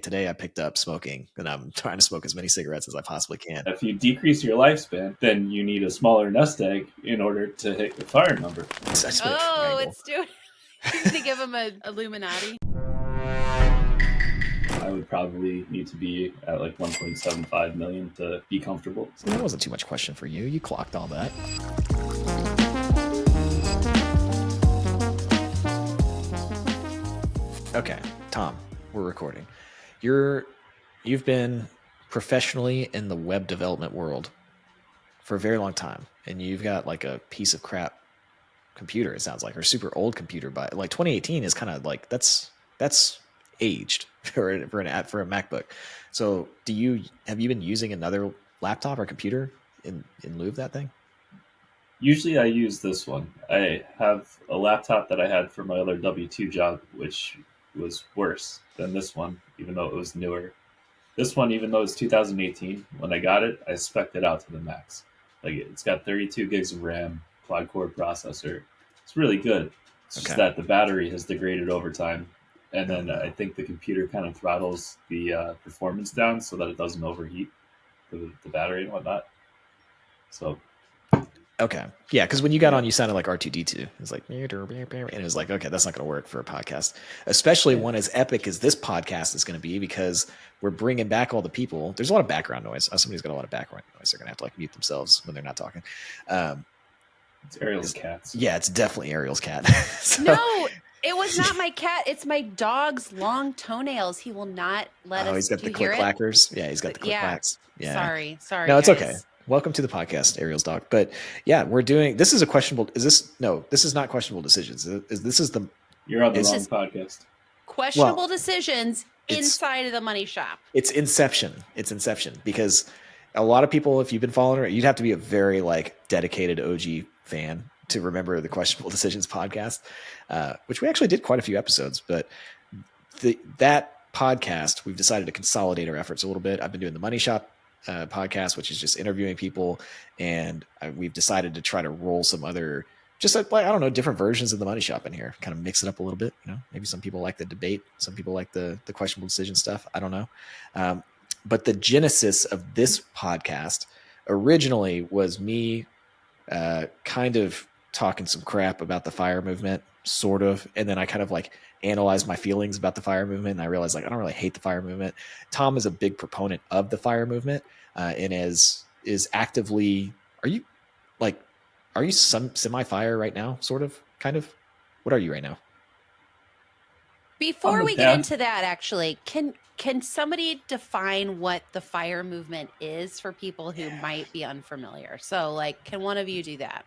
Today I picked up smoking, and I'm trying to smoke as many cigarettes as I possibly can. If you decrease your lifespan, then you need a smaller nest egg in order to hit the fire number. It's doing. He's gonna give him a Illuminati. I would probably need to be at like 1.75 million to be comfortable. So that wasn't too much question for you. You clocked all that. Okay, Tom, we're recording. You've been professionally in the web development world for a very long time, and you've got like a piece of crap computer, it sounds like, or super old computer. But like 2018 is kind of like that's aged for a MacBook. So have you been using another laptop or computer in lieu of that thing? Usually I use this one. I have a laptop that I had for my other W-2 job, which was worse than this one, even though it was newer. This one, even though it's 2018, when I got it, I spec'd it out to the max. Like, it's got 32 gigs of RAM, quad-core processor. It's really good. It's just that the battery has degraded over time. And then I think the computer kind of throttles the performance down so that it doesn't overheat the battery and whatnot. So... Okay. Yeah, because when you got on, you sounded like R2-D2. It was like, and it was like, okay, that's not going to work for a podcast, especially one as epic as this podcast is going to be, because we're bringing back all the people. There's a lot of background noise. Somebody's got a lot of background noise. They're going to have to like mute themselves when they're not talking. It's Ariel's cats. Yeah, it's definitely Ariel's cat. So, no, it was not my cat. It's my dog's long toenails. He will not let us. Oh, he's got the click-clackers. Yeah, he's got the click-clacks. Yeah. Sorry. No, it's guys. okay. Welcome to the podcast, Ariel's dog. But yeah, this is a questionable. This is not questionable decisions. You're on the wrong podcast. Questionable decisions inside of the money shop. It's Inception. Because a lot of people, if you've been following it, you'd have to be a very like dedicated OG fan to remember the Questionable Decisions podcast, which we actually did quite a few episodes. But that podcast, we've decided to consolidate our efforts a little bit. I've been doing the Money Shop podcast, which is just interviewing people, and we've decided to try to roll some other, just like, I don't know, different versions of the Money Shop in here, kind of mix it up a little bit. Maybe some people like the debate, some people like the questionable decision stuff. I don't know. But the genesis of this podcast originally was me kind of talking some crap about the FIRE movement, sort of, and then I kind of like analyze my feelings about the FIRE movement, and I realized like I don't really hate the FIRE movement. Tom is a big proponent of the FIRE movement, and is actively. Are you semi-FIRE right now? Sort of, kind of. What are you right now? Before we get into that, actually, can somebody define what the FIRE movement is for people who might be unfamiliar? So, like, can one of you do that?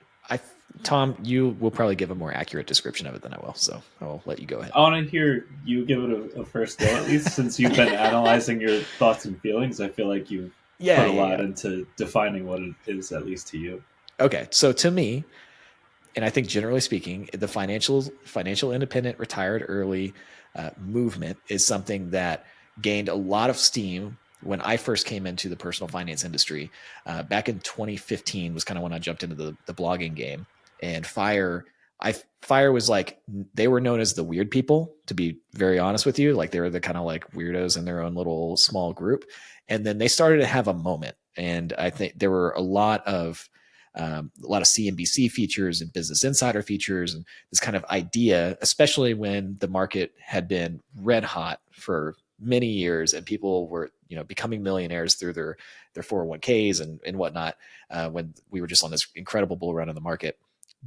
Tom, you will probably give a more accurate description of it than I will, so I'll let you go ahead. I want to hear you give it a first go, at least, since you've been analyzing your thoughts and feelings. I feel like you've put a lot into defining what it is, at least to you. Okay, so to me, and I think generally speaking, the financial independent, retired early movement is something that gained a lot of steam when I first came into the personal finance industry. Back in 2015 was kind of when I jumped into the blogging game. And FIRE was like, they were known as the weird people, to be very honest with you. Like, they were the kind of like weirdos in their own little small group. And then they started to have a moment. And I think there were a lot of CNBC features and Business Insider features, and this kind of idea, especially when the market had been red hot for many years and people were, becoming millionaires through their 401ks and whatnot, when we were just on this incredible bull run in the market.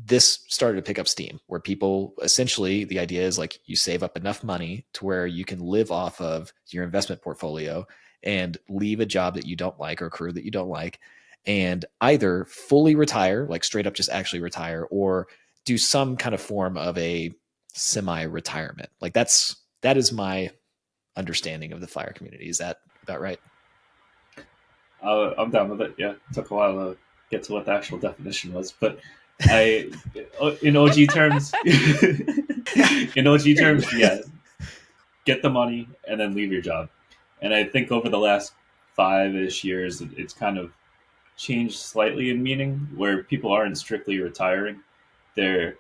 This started to pick up steam, where people, essentially, the idea is like, you save up enough money to where you can live off of your investment portfolio and leave a job that you don't like or a career that you don't like, and either fully retire, like straight up just actually retire, or do some kind of form of a semi-retirement. Like, that is my understanding of the FIRE community. Is that about right? I'm down with it. Yeah, it took a while to get to what the actual definition was, but in OG terms, yeah, get the money and then leave your job. And I think over the last 5-ish years, it's kind of changed slightly in meaning, where people aren't strictly retiring. They're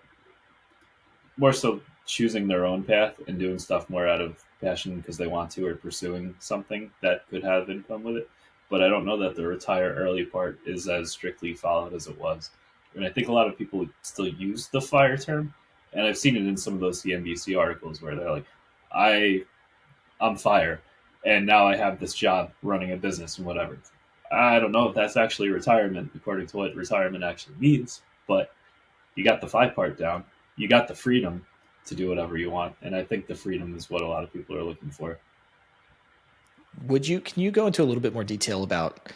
more so choosing their own path and doing stuff more out of passion because they want to or pursuing something that could have income with it. But I don't know that the retire early part is as strictly followed as it was. And I think a lot of people still use the FIRE term, and I've seen it in some of those CNBC articles where they're like, I'm FIRE, and now I have this job running a business and whatever. I don't know if that's actually retirement according to what retirement actually means, but you got the FI part down. You got the freedom to do whatever you want, and I think the freedom is what a lot of people are looking for. Can you go into a little bit more detail about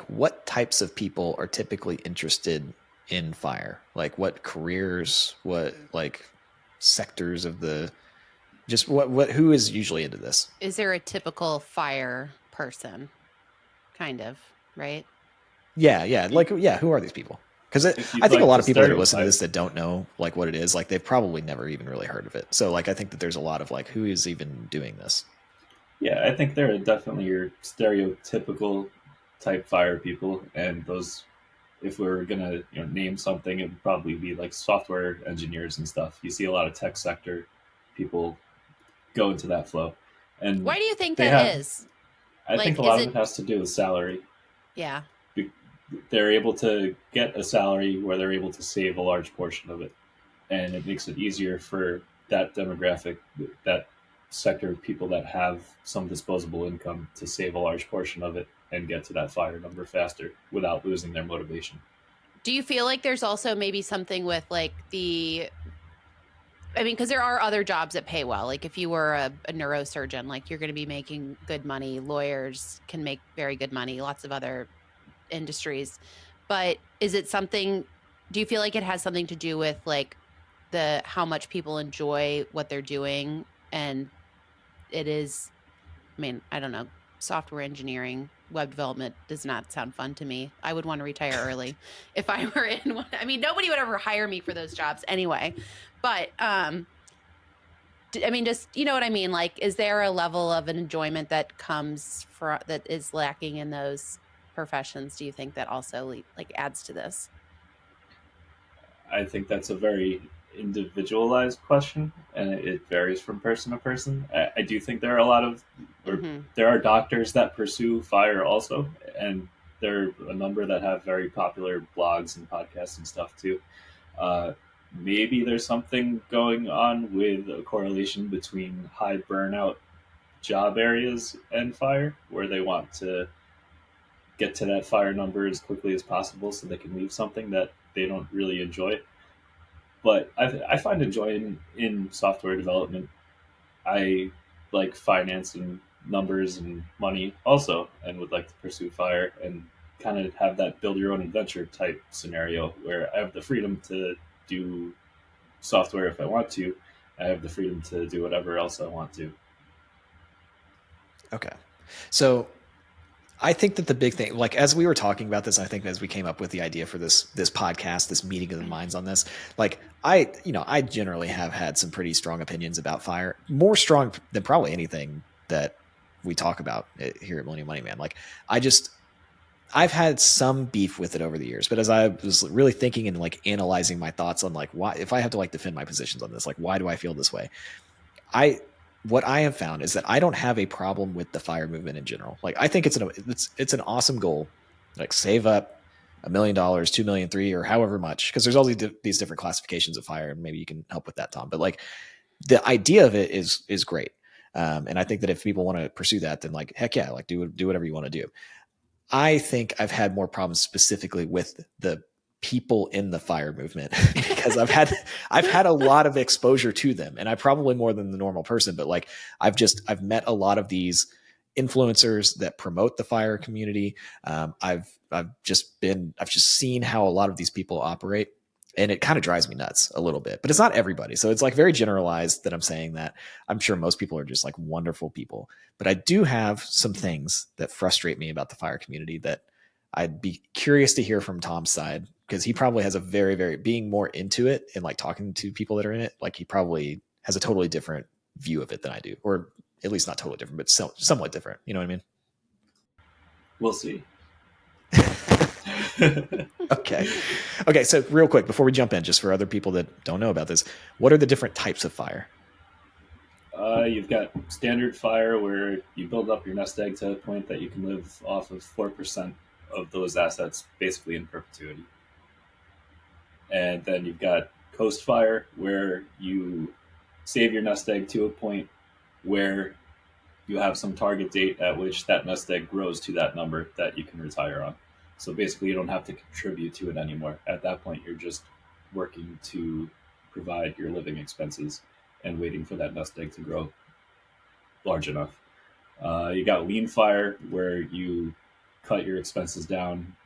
what types of people are typically interested in FIRE? Like what careers, what like sectors of who is usually into this? Is there a typical FIRE person? Kind of, right? Yeah. Who are these people? Because I think a lot of people that are listening to this that don't know like what it is, like they've probably never even really heard of it. So like I think that there's a lot of like who is even doing this. Yeah, I think there are definitely your stereotypical type FIRE people, and those, if we were gonna name something, it would probably be like software engineers and stuff. You see a lot of tech sector people go into that flow. And why do you think that is? I think a lot of it has to do with salary. Yeah. They're able to get a salary where they're able to save a large portion of it. And it makes it easier for that demographic, that sector of people that have some disposable income to save a large portion of it and get to that FIRE number faster without losing their motivation. Do you feel like there's also maybe something with like because there are other jobs that pay well. Like if you were a neurosurgeon, like you're going to be making good money. Lawyers can make very good money. Lots of other industries. But is it something? Do you feel like it has something to do with like how much people enjoy what they're doing? And it is, I don't know, software engineering, web development does not sound fun to me. I would want to retire early if I were in one. Nobody would ever hire me for those jobs anyway. But, just, you know what I mean? Like, is there a level of an enjoyment that that is lacking in those professions? Do you think that also like adds to this? I think that's a very individualized question, and it varies from person to person. I do think there are a lot of, there are doctors that pursue FIRE also, and there are a number that have very popular blogs and podcasts and stuff too. Maybe there's something going on with a correlation between high burnout job areas and FIRE, where they want to get to that FIRE number as quickly as possible so they can leave something that they don't really enjoy. But I find enjoyment in software development. I like finance and numbers and money also, and would like to pursue FIRE and kind of have that build your own adventure type scenario where I have the freedom to do software if I want to. I have the freedom to do whatever else I want to. Okay. So I think that the big thing, like as we were talking about this, I think as we came up with the idea for this podcast, this meeting of the minds on this, like I generally have had some pretty strong opinions about FIRE, more strong than probably anything that we talk about here at Millennial Money Man. Like I've had some beef with it over the years, but as I was really thinking and like analyzing my thoughts on like why, if I have to like defend my positions on this, like why do I feel this way? What I have found is that I don't have a problem with the FIRE movement in general. Like I think it's an awesome goal. Like save up $1 million, 2 million, 3, or however much, because there's all these different classifications of FIRE, and maybe you can help with that, Tom. But like the idea of it is great, and I think that if people want to pursue that, then like heck yeah, like do whatever you want to do. I think I've had more problems specifically with the people in the FIRE movement because I've had a lot of exposure to them, and I probably more than the normal person, but like I've met a lot of these influencers that promote the FIRE community. I've just seen how a lot of these people operate, and it kind of drives me nuts a little bit, but it's not everybody. So it's like very generalized that I'm saying that. I'm sure most people are just like wonderful people, but I do have some things that frustrate me about the FIRE community that I'd be curious to hear from Tom's side, because he probably has a very, very, being more into it and like talking to people that are in it, like he probably has a totally different view of it than I do, or at least not totally different, but somewhat different. You know what I mean? We'll see. Okay. So real quick, before we jump in, just for other people that don't know about this, what are the different types of FIRE? You've got standard fire where you build up your nest egg to a point that you can live off of 4% of those assets basically in perpetuity. And then you've got coast fire where you save your nest egg to a point where you have some target date at which that nest egg grows to that number that you can retire on. So basically you don't have to contribute to it anymore. At that point, you're just working to provide your living expenses and waiting for that nest egg to grow large enough. You got lean fire where you cut your expenses down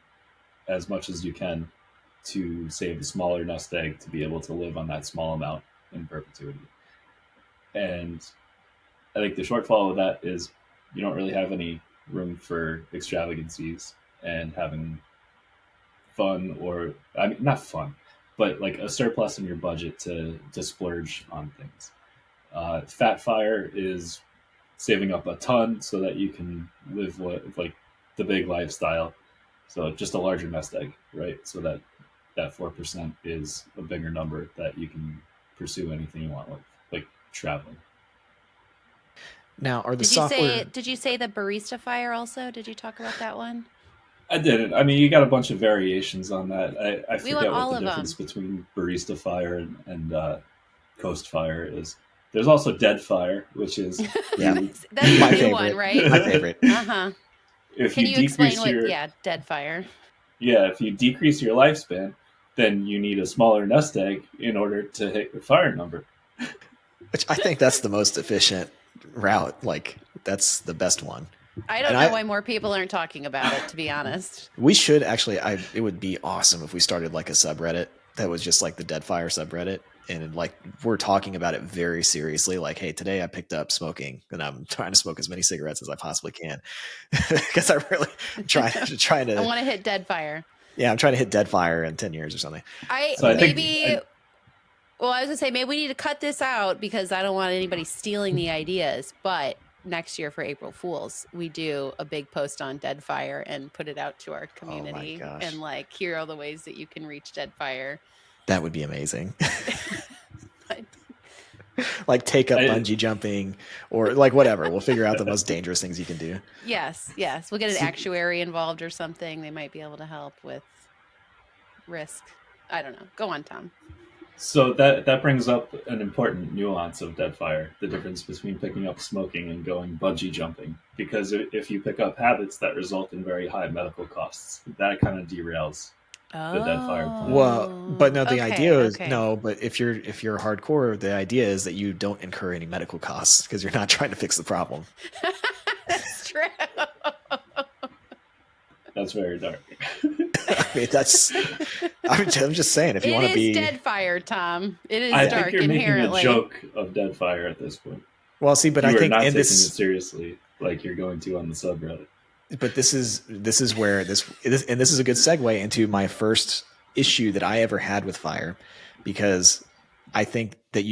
as much as you can to save a smaller nest egg to be able to live on that small amount in perpetuity. And I think the shortfall of that is you don't really have any room for extravagancies and having fun, or I mean, not fun, but like a surplus in your budget to splurge on things. Fat fire is saving up a ton so that you can live like the big lifestyle. So just a larger nest egg, right? So that 4% is a bigger number that you can pursue anything you want, like traveling. Now, are the Did software? did you say the barista fire also? Did you talk about that one? I didn't. I mean, you got a bunch of variations on that. I We want forget all what of the difference them. between barista fire and coast fire is. There's also dead fire, which is Yeah. That's My the new favorite. one, right? My favorite. Uh-huh. if Can you you explain decrease what your dead fire? if you decrease your lifespan, then you need a smaller nest egg in order to hit your fire number. Which I think that's the most efficient route. Like that's the best one. I don't And know why more people aren't talking about it, to be honest. We should actually. It would be awesome if we started like a subreddit that was just like the Dead Fire subreddit, and like we're talking about it very seriously. Like, hey, today I picked up smoking, and I'm trying to smoke as many cigarettes as I possibly can because I really trying to. I want to hit dead fire. Yeah, I'm trying to hit Dead Fire in 10 years or something. So I think Well, I was gonna say maybe we need to cut this out because I don't want anybody stealing the ideas. But next year for April Fools, we do a big post on dead fire and put it out to our community gosh. and like here are all the ways that you can reach dead fire. That would be amazing. Like take up bungee jumping or like whatever. We'll figure out the most dangerous things you can do. Yes. We'll get an actuary involved or something. They might be able to help with risk. I don't know. Go on, Tom. So that brings up an important nuance of dead fire, the difference between picking up smoking and going bungee jumping. Because if you pick up habits that result in very high medical costs, that kind of derails the dead fire plan. Well, but no, the idea is no, but if you're hardcore, the idea is that you don't incur any medical costs because you're not trying to fix the problem. That's true. That's very dark. I mean, I'm just saying, if you want to be dead fire, Tom. It is I dark think you're inherently. making a joke of dead fire at this point. Well, see, but you I think not and taking it this seriously like you're going to on the subreddit. But this is where this is a good segue into my first issue that I ever had with fire, because I think that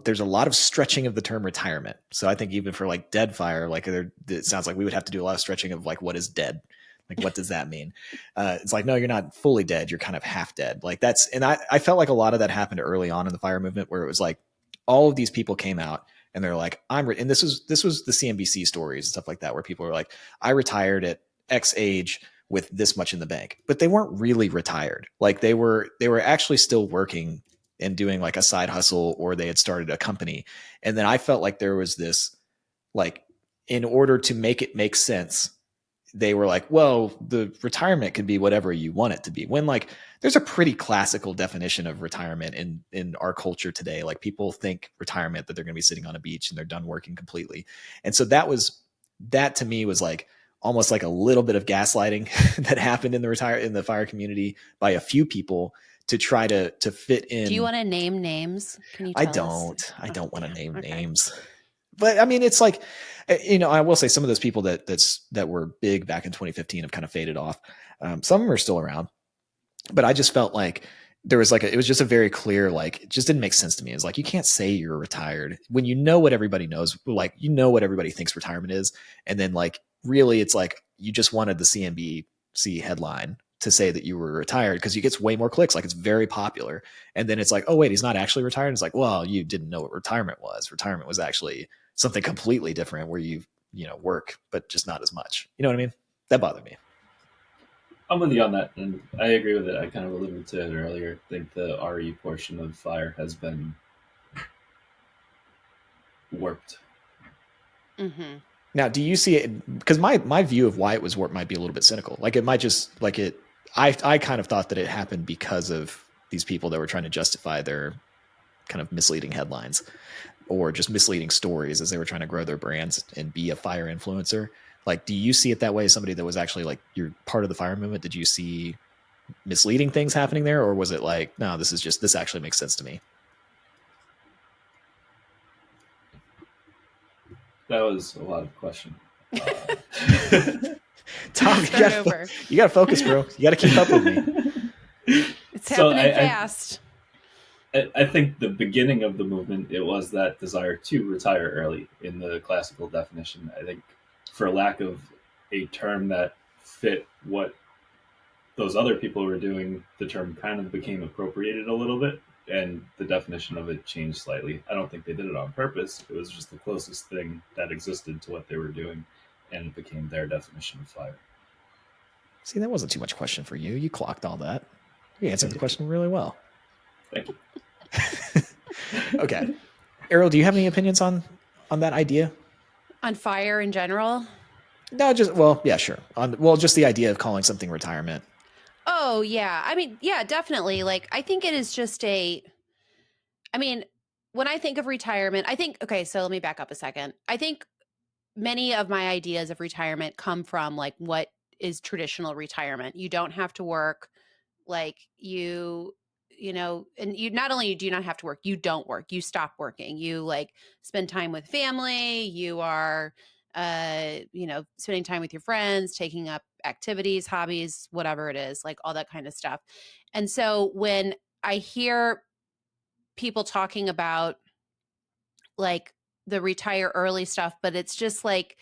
there's a lot of stretching of the term retirement. So I think even for like dead fire, like it sounds like we would have to do a lot of stretching of like what is dead. Like, what does that mean? It's like, no, you're not fully dead. You're kind of half dead. Like I felt like a lot of that happened early on in the fire movement where it was like all of these people came out and they're like, and this was the CNBC stories and stuff like that, where people were like, I retired at X age with this much in the bank, but they weren't really retired. Like they were actually still working and doing like a side hustle, or they had started a company. And then I felt like there was this, like, in order to make it make sense, they were like, well, the retirement could be whatever you want it to be, when like there's a pretty classical definition of retirement in our culture today. Like people think retirement that they're going to be sitting on a beach and they're done working completely. And so that to me was like almost like a little bit of gaslighting that happened in the fire community by a few people to try to fit in. Do you want to name names? Can you tell us? I don't want to name names. But I mean, it's like, I will say some of those people that were big back in 2015 have kind of faded off. Some of them are still around, but I just felt like there was like, it was just a very clear, like, it just didn't make sense to me. It's like, you can't say you're retired when you know what everybody knows, like, what everybody thinks retirement is. And then like, really, it's like, you just wanted the CNBC headline to say that you were retired because you get way more clicks. Like it's very popular. And then it's like, oh, wait, he's not actually retired. And it's like, well, you didn't know what retirement was. Retirement was actually something completely different where you work, but just not as much. You know what I mean? That bothered me. I'm with you on that, and I agree with it. I kind of alluded to it earlier. I think the RE portion of FIRE has been warped. Mm-hmm. Now, do you see it? Because my view of why it was warped might be a little bit cynical. Like it might just like it. I kind of thought that it happened because of these people that were trying to justify their kind of misleading headlines or just misleading stories as they were trying to grow their brands and be a FIRE influencer. Like, do you see it that way? Somebody that was actually like you're part of the FIRE movement. Did you see misleading things happening there, or was it like, no, this actually makes sense to me? That was a lot of question. Tom, you got to focus, bro. You got to keep up with me. It's happening fast. I think the beginning of the movement, it was that desire to retire early in the classical definition. I think for lack of a term that fit what those other people were doing, the term kind of became appropriated a little bit, and the definition of it changed slightly. I don't think they did it on purpose. It was just the closest thing that existed to what they were doing, and it became their definition of FIRE. See, that wasn't too much question for you. You clocked all that. You answered the question really well. Thank you. Okay. Ariel, do you have any opinions on that idea? On FIRE in general? No, yeah, sure. Just the idea of calling something retirement. Oh, yeah. I mean, yeah, definitely. Like, I think it is just when I think of retirement, okay, so let me back up a second. I think many of my ideas of retirement come from like what is traditional retirement. You don't have to work, like and you not only do you not have to work, you don't work, you stop working, you like spend time with family, you are spending time with your friends, taking up activities, hobbies, whatever it is, like all that kind of stuff. And so when I hear people talking about like the retire early stuff, but it's just like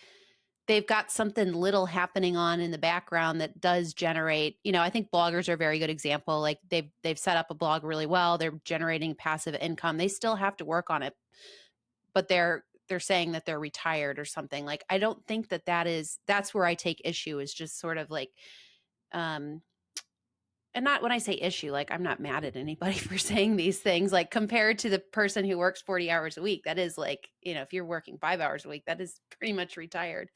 they've got something little happening on in the background that does generate, I think bloggers are a very good example. Like they've set up a blog really well. They're generating passive income. They still have to work on it, but they're saying that they're retired or something. Like, I don't think that's where I take issue, is just sort of like, and not when I say issue, like I'm not mad at anybody for saying these things, like compared to the person who works 40 hours a week, that is like, if you're working 5 hours a week, that is pretty much retired.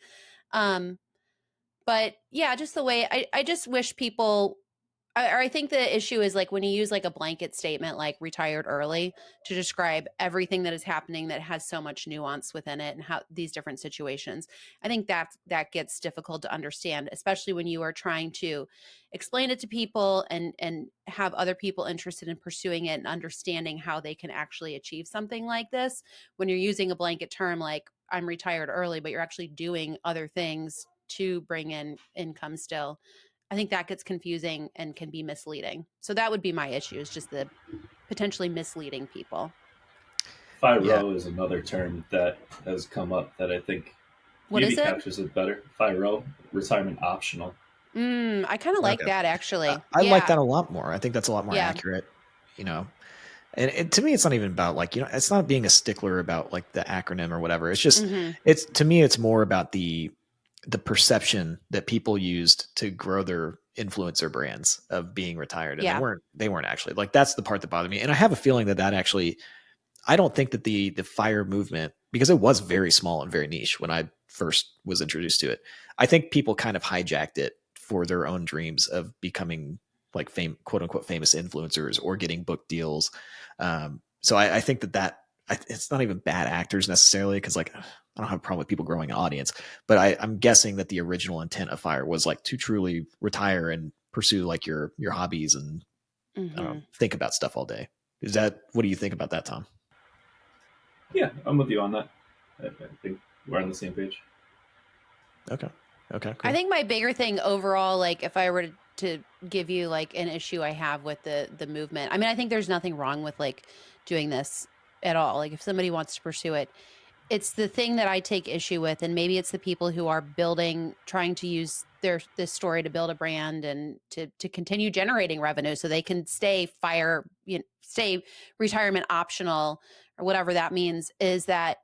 But yeah, just the way I just wish people, I think the issue is like when you use like a blanket statement, like retired early, to describe everything that is happening that has so much nuance within it and how these different situations. I think that gets difficult to understand, especially when you are trying to explain it to people and have other people interested in pursuing it and understanding how they can actually achieve something like this. When you're using a blanket term like I'm retired early, but you're actually doing other things to bring in income still, I think that gets confusing and can be misleading. So that would be my issue, is just the potentially misleading people. FIRO is another term that has come up that I think maybe captures it better. FIRO, retirement optional. I kind of like that, actually. I like that a lot more. I think that's a lot more accurate, And to me, it's not even about like, it's not being a stickler about like the acronym or whatever. It's just, to me, it's more about the perception that people used to grow their influencer brands of being retired. And they weren't actually, like, that's the part that bothered me. And I have a feeling that actually, I don't think that the FIRE movement, because it was very small and very niche when I first was introduced to it, I think people kind of hijacked it for their own dreams of becoming like quote unquote famous influencers or getting book deals. So I think that it's not even bad actors necessarily, because like I don't have a problem with people growing an audience, but I'm guessing that the original intent of FIRE was like to truly retire and pursue like your hobbies and I don't know, think about stuff all day. What do you think about that, Tom? Yeah, I'm with you on that. I think we're on the same page. Okay. Cool. I think my bigger thing overall, like if I were to give you like an issue I have with the movement, I mean, I think there's nothing wrong with like doing this at all. Like if somebody wants to pursue it, it's the thing that I take issue with, and maybe it's the people who are trying to use this story to build a brand and to continue generating revenue so they can stay retirement optional or whatever that means, is that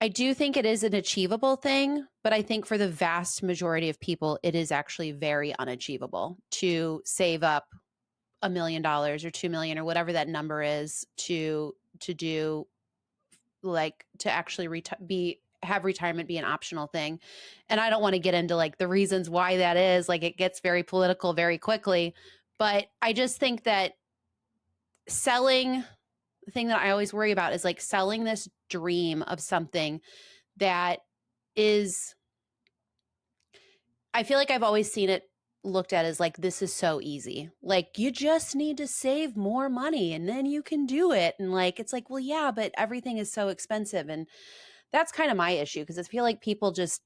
I do think it is an achievable thing, but I think for the vast majority of people, it is actually very unachievable to save up $1 million or 2 million or whatever that number is to do, like, to actually have retirement be an optional thing. And I don't want to get into like the reasons why that is. Like, it gets very political very quickly, but I just think that selling the thing that I always worry about is like selling this dream of something that is, I feel like I've always seen it looked at as like, this is so easy. Like, you just need to save more money and then you can do it. And like, it's like, well, yeah, but everything is so expensive. And that's kind of my issue, because I feel like people just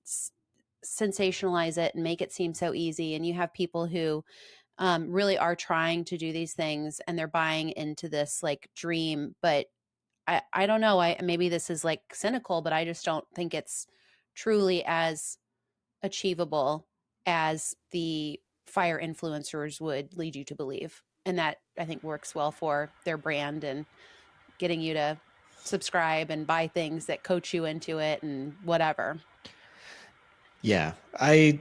sensationalize it and make it seem so easy. And you have people who really are trying to do these things and they're buying into this like dream. But I don't know. Maybe this is like cynical, but I just don't think it's truly as achievable as the fire influencers would lead you to believe. And that, I think, works well for their brand and getting you to subscribe and buy things that coach you into it and whatever. Yeah, I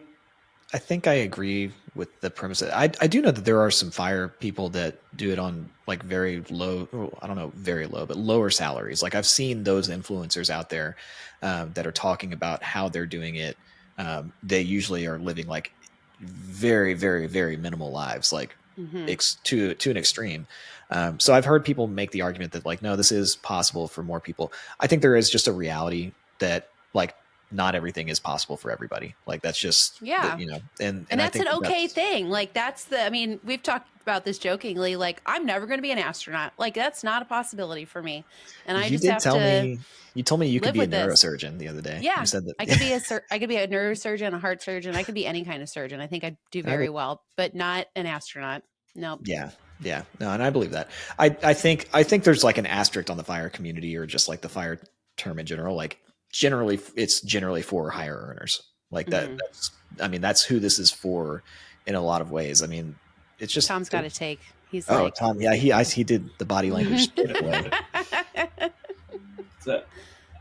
think I agree with the premise. I do know that there are some fire people that do it on like very low, I don't know, very low, but lower salaries. Like, I've seen those influencers out there that are talking about how they're doing it. They usually are living like very, very, very minimal lives, like to an extreme. So I've heard people make the argument that like, no, this is possible for more people. I think there is just a reality that like not everything is possible for everybody. Like, that's just, Yeah. and And I that's think an okay thing. Like, I mean, we've talked about this jokingly, like, I'm never going to be an astronaut. Like, that's not a possibility for me. And I you just did have tell to me, you told me you could live be a with this. neurosurgeon the other day. You Yeah. said that. I could be a neurosurgeon, a heart surgeon. I could be any kind of surgeon. I think I'd do I, very well, but not an astronaut. Nope. yeah. Yeah. No, and I believe that. I think there's like an asterisk on the fire community, or just like the fire term in general. Like, generally, it's generally for higher earners. Like that's, I mean, that's who this is for in a lot of ways. I mean, it's just, Tom's got a take. He's oh, like, Tom. Yeah. He did the body language straight away. So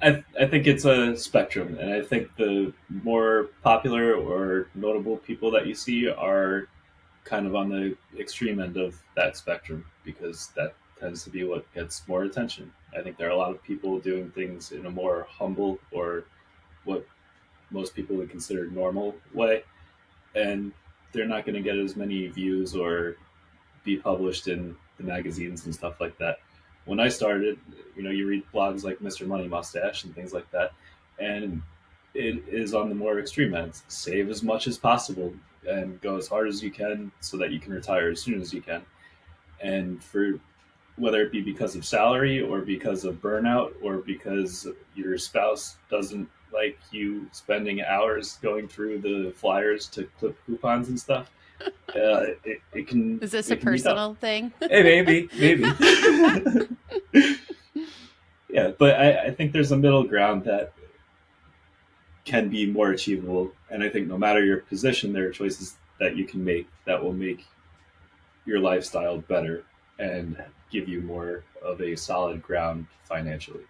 I think it's a spectrum, and I think the more popular or notable people that you see are kind of on the extreme end of that spectrum, because that tends to be what gets more attention. I think there are a lot of people doing things in a more humble, or what most people would consider normal way, and they're not going to get as many views or be published in the magazines and stuff like that. When I started, you read blogs like Mr. Money Mustache and things like that, and it is on the more extreme end. Save as much as possible and go as hard as you can so that you can retire as soon as you can. And for whether it be because of salary or because of burnout or because your spouse doesn't like you spending hours going through the flyers to clip coupons and stuff, it can. is this it a can be tough. personal thing? Hey, maybe. Yeah, but I think there's a middle ground that can be more achievable, and I think no matter your position, there are choices that you can make that will make your lifestyle better and give you more of a solid ground financially.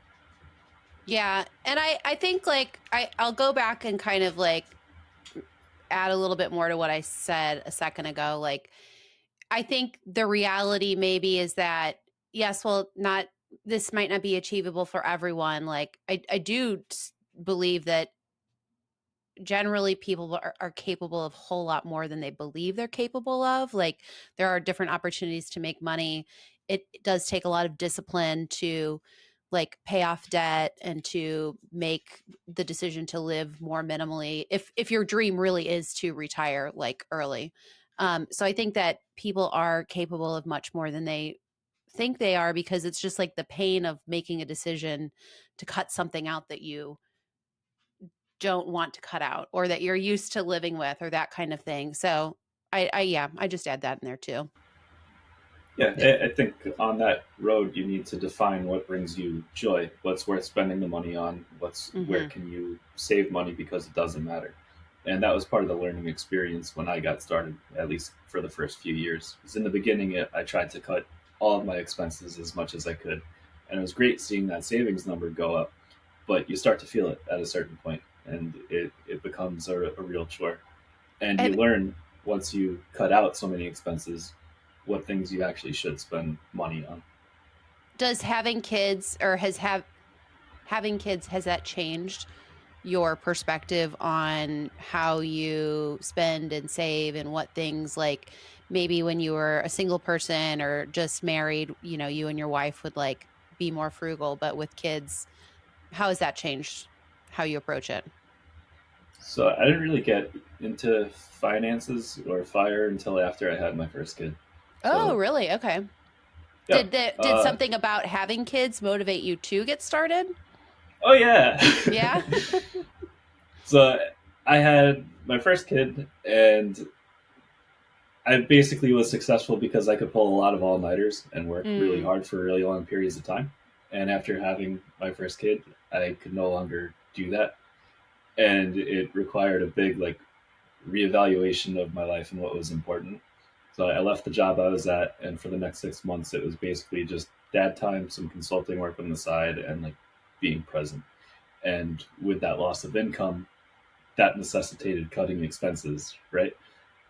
Yeah. And I think like, I'll go back and kind of like add a little bit more to what I said a second ago. Like, I think the reality maybe is that, yes, well, this might not be achievable for everyone. Like, I do believe that generally people are capable of a whole lot more than they believe they're capable of. Like, there are different opportunities to make money. It does take a lot of discipline to like pay off debt and to make the decision to live more minimally if your dream really is to retire like early. So I think that people are capable of much more than they think they are, because it's just like the pain of making a decision to cut something out that you don't want to cut out or that you're used to living with or that kind of thing. So I just add that in there too. Yeah, Yeah. I think on that road you need to define what brings you joy, what's worth spending the money on, where Mm-hmm. can you save money because it doesn't matter. And that was part of the learning experience when I got started, at least for the first few years. Because in the beginning, I tried to cut all of my expenses as much as I could, and it was great seeing that savings number go up. But you start to feel it at a certain point, and it becomes a real chore. And you And learn once you cut out so many expenses what things you actually should spend money on. does having kids or having kids, has that changed your perspective on how you spend and save and what things, like maybe when you were a single person or just married, you and your wife would like be more frugal, but with kids, how has that changed how you approach it? So I didn't really get into finances or fire until after I had my first kid. Oh, So really? Okay. yeah. Did something about having kids motivate you to get started? Oh yeah. Yeah. So I had my first kid, and I basically was successful because I could pull a lot of all nighters and work really Mm. hard for really long periods of time. And after having my first kid, I could no longer do that, and it required a big reevaluation of my life and what was important. So I left the job I was at, and for the next 6 months, it was basically just dad time, some consulting work on the side, and like being present. And with that loss of income, that necessitated cutting expenses, right?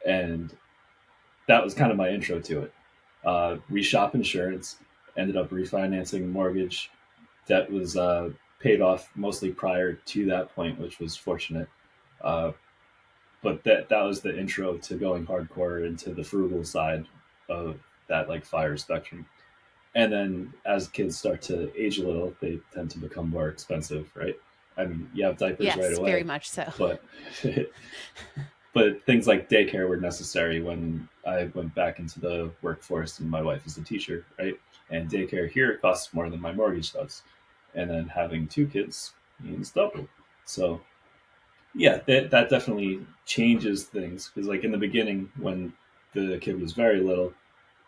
And that was kind of my intro to it. Reshop insurance, ended up refinancing mortgage. That was paid off mostly prior to that point, which was fortunate. Uh, but that was the intro to going hardcore into the frugal side of that like fire spectrum. And then as kids start to age a little, they tend to become more expensive, right? I mean, you have diapers right Yes, very away, much so. but but things like daycare were necessary when I went back into the workforce and my wife is a teacher, right? And daycare here costs more than my mortgage does. And then having two kids means double. So yeah, that definitely changes things because like in the beginning when the kid was very little,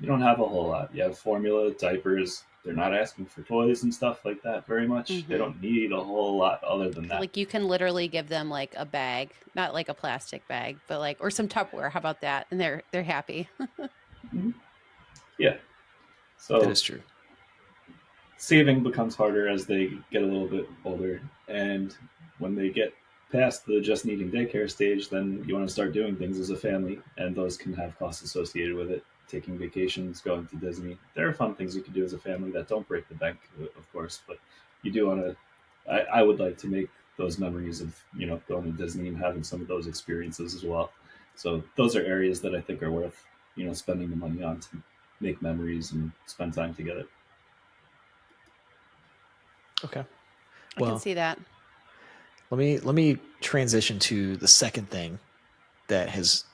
you don't have a whole lot. You have formula, diapers. They're not asking for toys and stuff like that very much. They Hmm. don't need a whole lot other than that. Like you can literally give them like a bag, not like a plastic bag, but like or some Tupperware. How about that? And they're happy. Mhm. Yeah. That So is true. saving becomes harder as they get a little bit older, and when they get past the just needing daycare stage, then you want to start doing things as a family, and those can have costs associated with it. Taking vacations, going to Disney. There are fun things you can do as a family that don't break the bank, of course, but you do want to. I would like to make those memories of going to Disney and having some of those experiences as well. So those are areas that I think are worth spending the money on to make memories and spend time together. Okay. I can Well, see that. let me transition to the second thing that has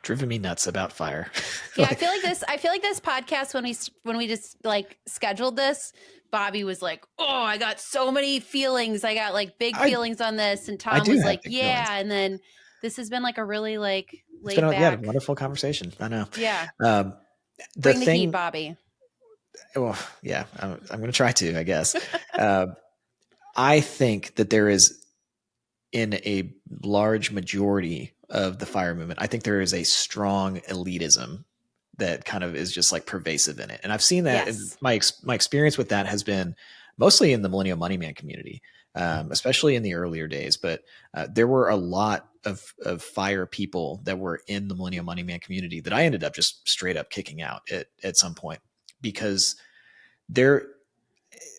driven me nuts about fire. Yeah, I feel like this. I feel like this podcast when we just like scheduled this, Bobby was like, "Oh, I got so many feelings. I got like big I feelings on this," and I Tom do was have like, big feelings. "Yeah," and then this has been like a really like It's been laid a back. wonderful conversation. I know. Yeah, Um, the bring the heat, thing, Bobby. well, yeah, I'm going to try to, I guess. Uh, I think that there is in a large majority of the fire movement, I think there is a strong elitism that kind of is just like pervasive in it. And I've seen that Yes. my experience with that has been mostly in the Millennial Money Man community, especially in the earlier days. But there were a lot of fire people that were in the Millennial Money Man community that I ended up just straight up kicking out at some point because they're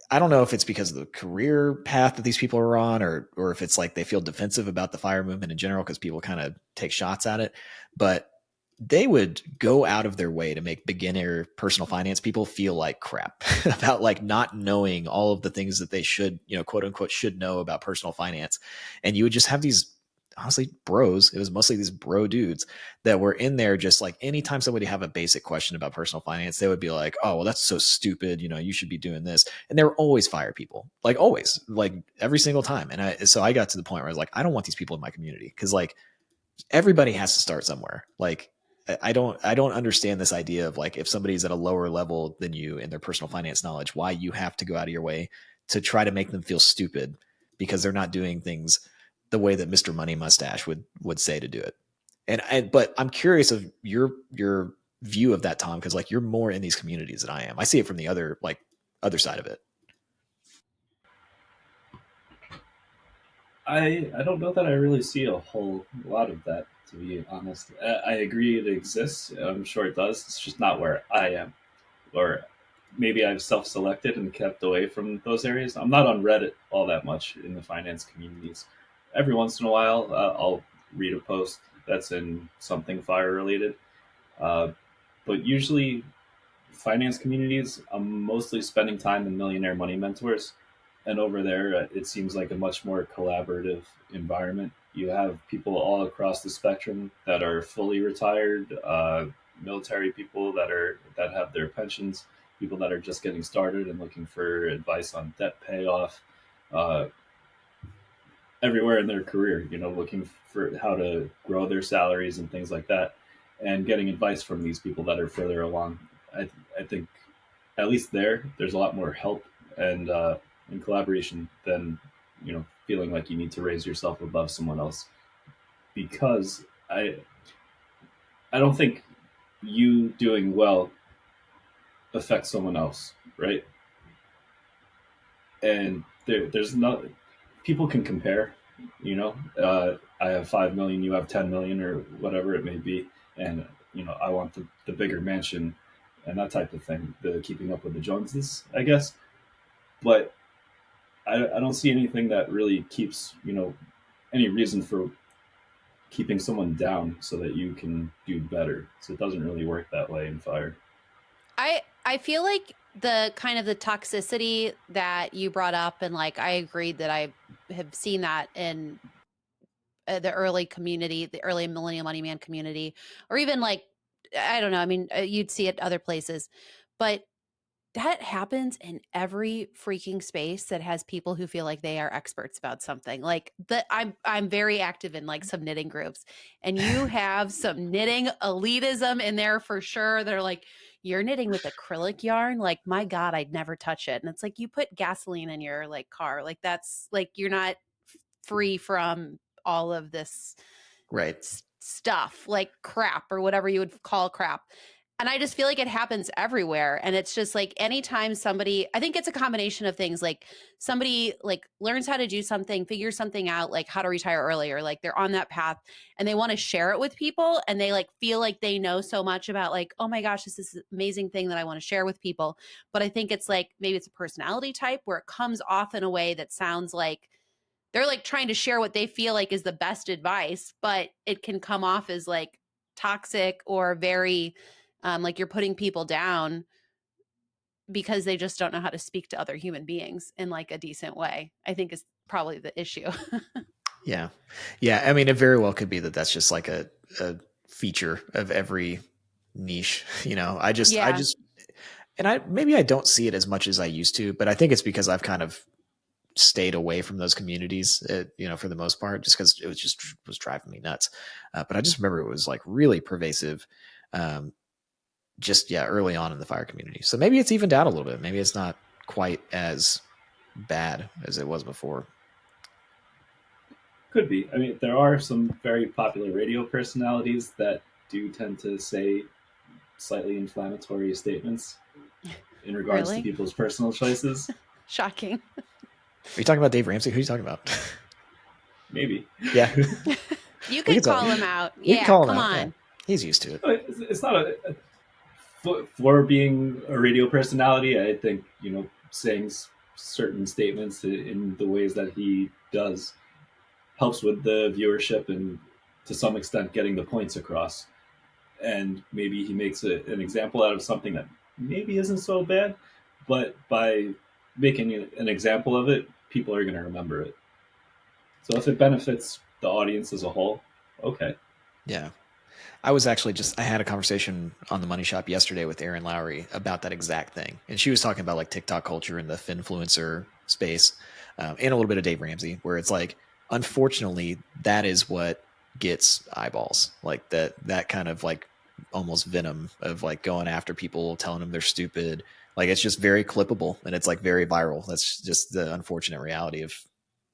I don't know if it's because of the career path that these people are on, or if it's like they feel defensive about the fire movement in general because people kind of take shots at it. But they would go out of their way to make beginner personal finance people feel like crap about like not knowing all of the things that they should, quote unquote, should know about personal finance. And you would just have these honestly bros. It was mostly these bro dudes that were in there just like anytime somebody have a basic question about personal finance, they would be like, oh, well, that's so stupid. You should be doing this. And they were always fire people, like always, like every single time. And so I got to the point where I was like, I don't want these people in my community because like everybody has to start somewhere. Like I don't understand this idea of like, if somebody's at a lower level than you in their personal finance knowledge, why you have to go out of your way to try to make them feel stupid because they're not doing things the way that Mr. Money Mustache would say to do it. But I'm curious of your view of that, Tom, because like you're more in these communities than I am. I see it from the other side of it. I don't know that I really see a whole lot of that, to be honest. I agree it exists. I'm sure it does. It's just not where I am, or maybe I've self-selected and kept away from those areas. I'm not on Reddit all that much in the finance communities. Every once in a while, I'll read a post that's in something fire related, uh, but usually finance communities, I'm mostly spending time in Millionaire Money Mentors. And over there, it seems like a much more collaborative environment. You have people all across the spectrum that are fully retired, military people that have their pensions, people that are just getting started and looking for advice on debt payoff, uh, everywhere in their career, looking for how to grow their salaries and things like that, and getting advice from these people that are further along. I think at least there's a lot more help and collaboration than feeling like you need to raise yourself above someone else, because I don't think you doing well affects someone else, right? And there's no people can compare, I have 5 million, you have 10 million, or whatever it may be, and I want the bigger mansion and that type of thing, the keeping up with the Joneses, I guess. But I don't see anything that really keeps, any reason for keeping someone down so that you can do better. So it doesn't really work that way in fire. I feel like the kind of the toxicity that you brought up, and like I agreed that I have seen that in the early community, the early Millennial Money Man community, or even like I don't know. I mean, you'd see it other places, but that happens in every freaking space that has people who feel like they are experts about something. Like that I'm very active in like some knitting groups, and you have some knitting elitism in there for sure. They're like, you're knitting with acrylic yarn? Like, my God, I'd never touch it. And it's like you put gasoline in your like car. Like that's like you're not free from all of this Right. stuff like crap or whatever you would call crap. And I just feel like it happens everywhere. And it's just like anytime somebody, I think it's a combination of things, like somebody like learns how to do something, figures something out, like how to retire early, or like they're on that path and they want to share it with people, and they like feel like they know so much about like, oh my gosh, this is an amazing thing that I want to share with people. But I think it's like maybe it's a personality type where it comes off in a way that sounds like they're like trying to share what they feel like is the best advice, but it can come off as like toxic or very like you're putting people down because they just don't know how to speak to other human beings in like a decent way, I think is probably the issue. Yeah. Yeah. I mean, it very well could be that that's just like a feature of every niche. I just, and maybe I don't see it as much as I used to, but I think it's because I've kind of stayed away from those communities, for the most part, just because it was driving me nuts. But I just remember it was like really pervasive. Early on in the fire community. So maybe it's evened out a little bit. Maybe it's not quite as bad as it was before. Could be. I mean, there are some very popular radio personalities that do tend to say slightly inflammatory statements in regards to people's personal choices. Shocking. Are you talking about Dave Ramsey? Who are you talking about? Maybe. Yeah. You can call him out. Yeah, come on. Yeah. He's used to it. It's not for being a radio personality. I think, saying certain statements in the ways that he does helps with the viewership and to some extent getting the points across. And maybe he makes an example out of something that maybe isn't so bad, but by making an example of it, people are going to remember it. So if it benefits the audience as a whole, okay. Yeah. I was actually I had a conversation on the Money Shop yesterday with Erin Lowry about that exact thing. And she was talking about like TikTok culture and the finfluencer space, and a little bit of Dave Ramsey, where it's like, unfortunately, that is what gets eyeballs, like that kind of like almost venom of like going after people, telling them they're stupid. Like it's just very clippable and it's like very viral. That's just the unfortunate reality of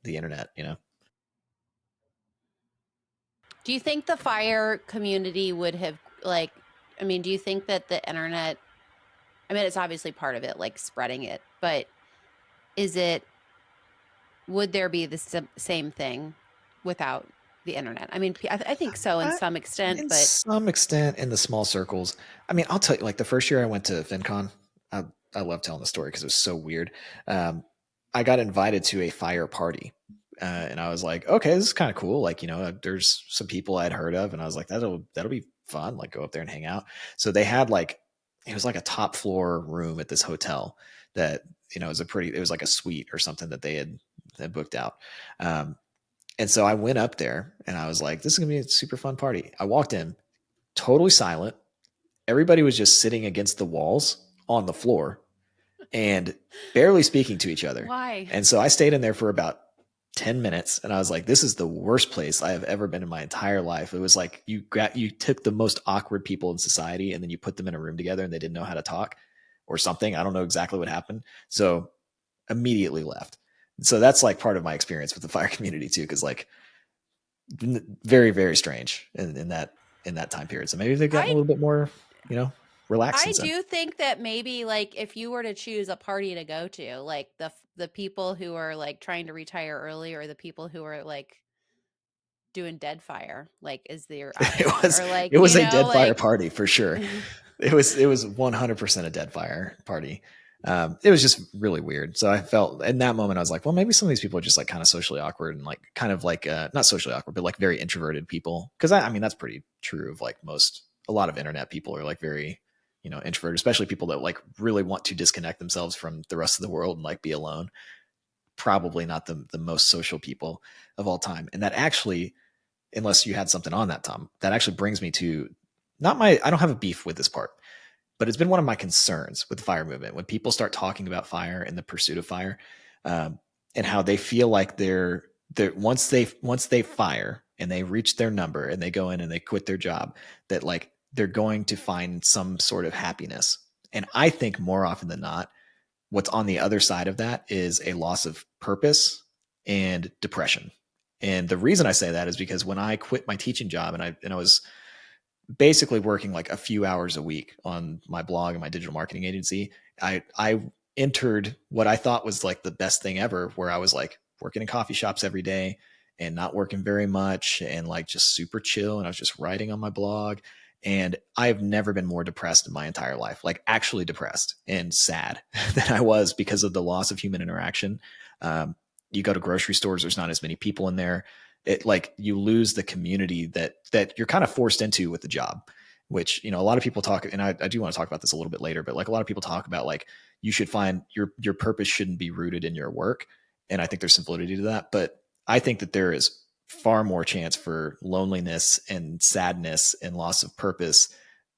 the internet, you know? Do you think the fire community would have like, I mean, do you think that the internet, I mean, it's obviously part of it, like spreading it, but would there be the same thing without the internet? I mean, I think so in I, some extent, in but some extent, in the small circles. I mean, I'll tell you, like the first year I went to FinCon, I, I love telling the story because it was so weird. Um, I got invited to a fire party. And I was like, okay, this is kind of cool. Like, you know, there's some people I'd heard of, and I was like, that'll be fun. Like, go up there and hang out. So they had like, it was like a top floor room at this hotel that, you know, it was like a suite or something that they had booked out. Um, and so I went up there and I was like, this is gonna be a super fun party. I walked in, totally silent. Everybody was just sitting against the walls on the floor and barely speaking to each other. why? And so I stayed in there for about 10 minutes and I was like, this is the worst place I have ever been in my entire life. It was like you took the most awkward people in society and then you put them in a room together and they didn't know how to talk or something. I don't know exactly what happened. So immediately left. So that's like part of my experience with the fire community too, because like very, very strange in that time period. So maybe they've gotten a little bit more, you know, relaxed I since then. do think that maybe like if you were to choose a party to go to, like the people who are like trying to retire early or the people who are like doing dead fire, like is their It option was or like, it was you a know, dead fire like party for sure. It was 100% a dead fire party. It was just really weird. So I felt in that moment I was like, well, maybe some of these people are just like kind of socially awkward and like kind of like not socially awkward, but like very introverted people. Because I mean that's pretty true of like a lot of internet people are like very, you know, introverted, especially people that like really want to disconnect themselves from the rest of the world and like be alone. Probably not the most social people of all time. And that actually, unless you had something on that, Tom, that actually brings me to I don't have a beef with this part, but it's been one of my concerns with the fire movement when people start talking about fire and the pursuit of fire, um, and how they feel like they're once they fire and they reach their number and they go in and they quit their job, that like they're going to find some sort of happiness. And I think more often than not, what's on the other side of that is a loss of purpose and depression. And the reason I say that is because when I quit my teaching job and I was basically working like a few hours a week on my blog and my digital marketing agency, I entered what I thought was like the best thing ever, where I was like working in coffee shops every day and not working very much and like just super chill. And I was just writing on my blog. And I've never been more depressed in my entire life, like actually depressed and sad than I was because of the loss of human interaction. You go to grocery stores, there's not as many people in there. It like you lose the community that you're kind of forced into with the job, which, you know, a lot of people talk, and I do want to talk about this a little bit later, but like a lot of people talk about like you should find your purpose shouldn't be rooted in your work. And I think there's some validity to that. But I think that there is far more chance for loneliness and sadness and loss of purpose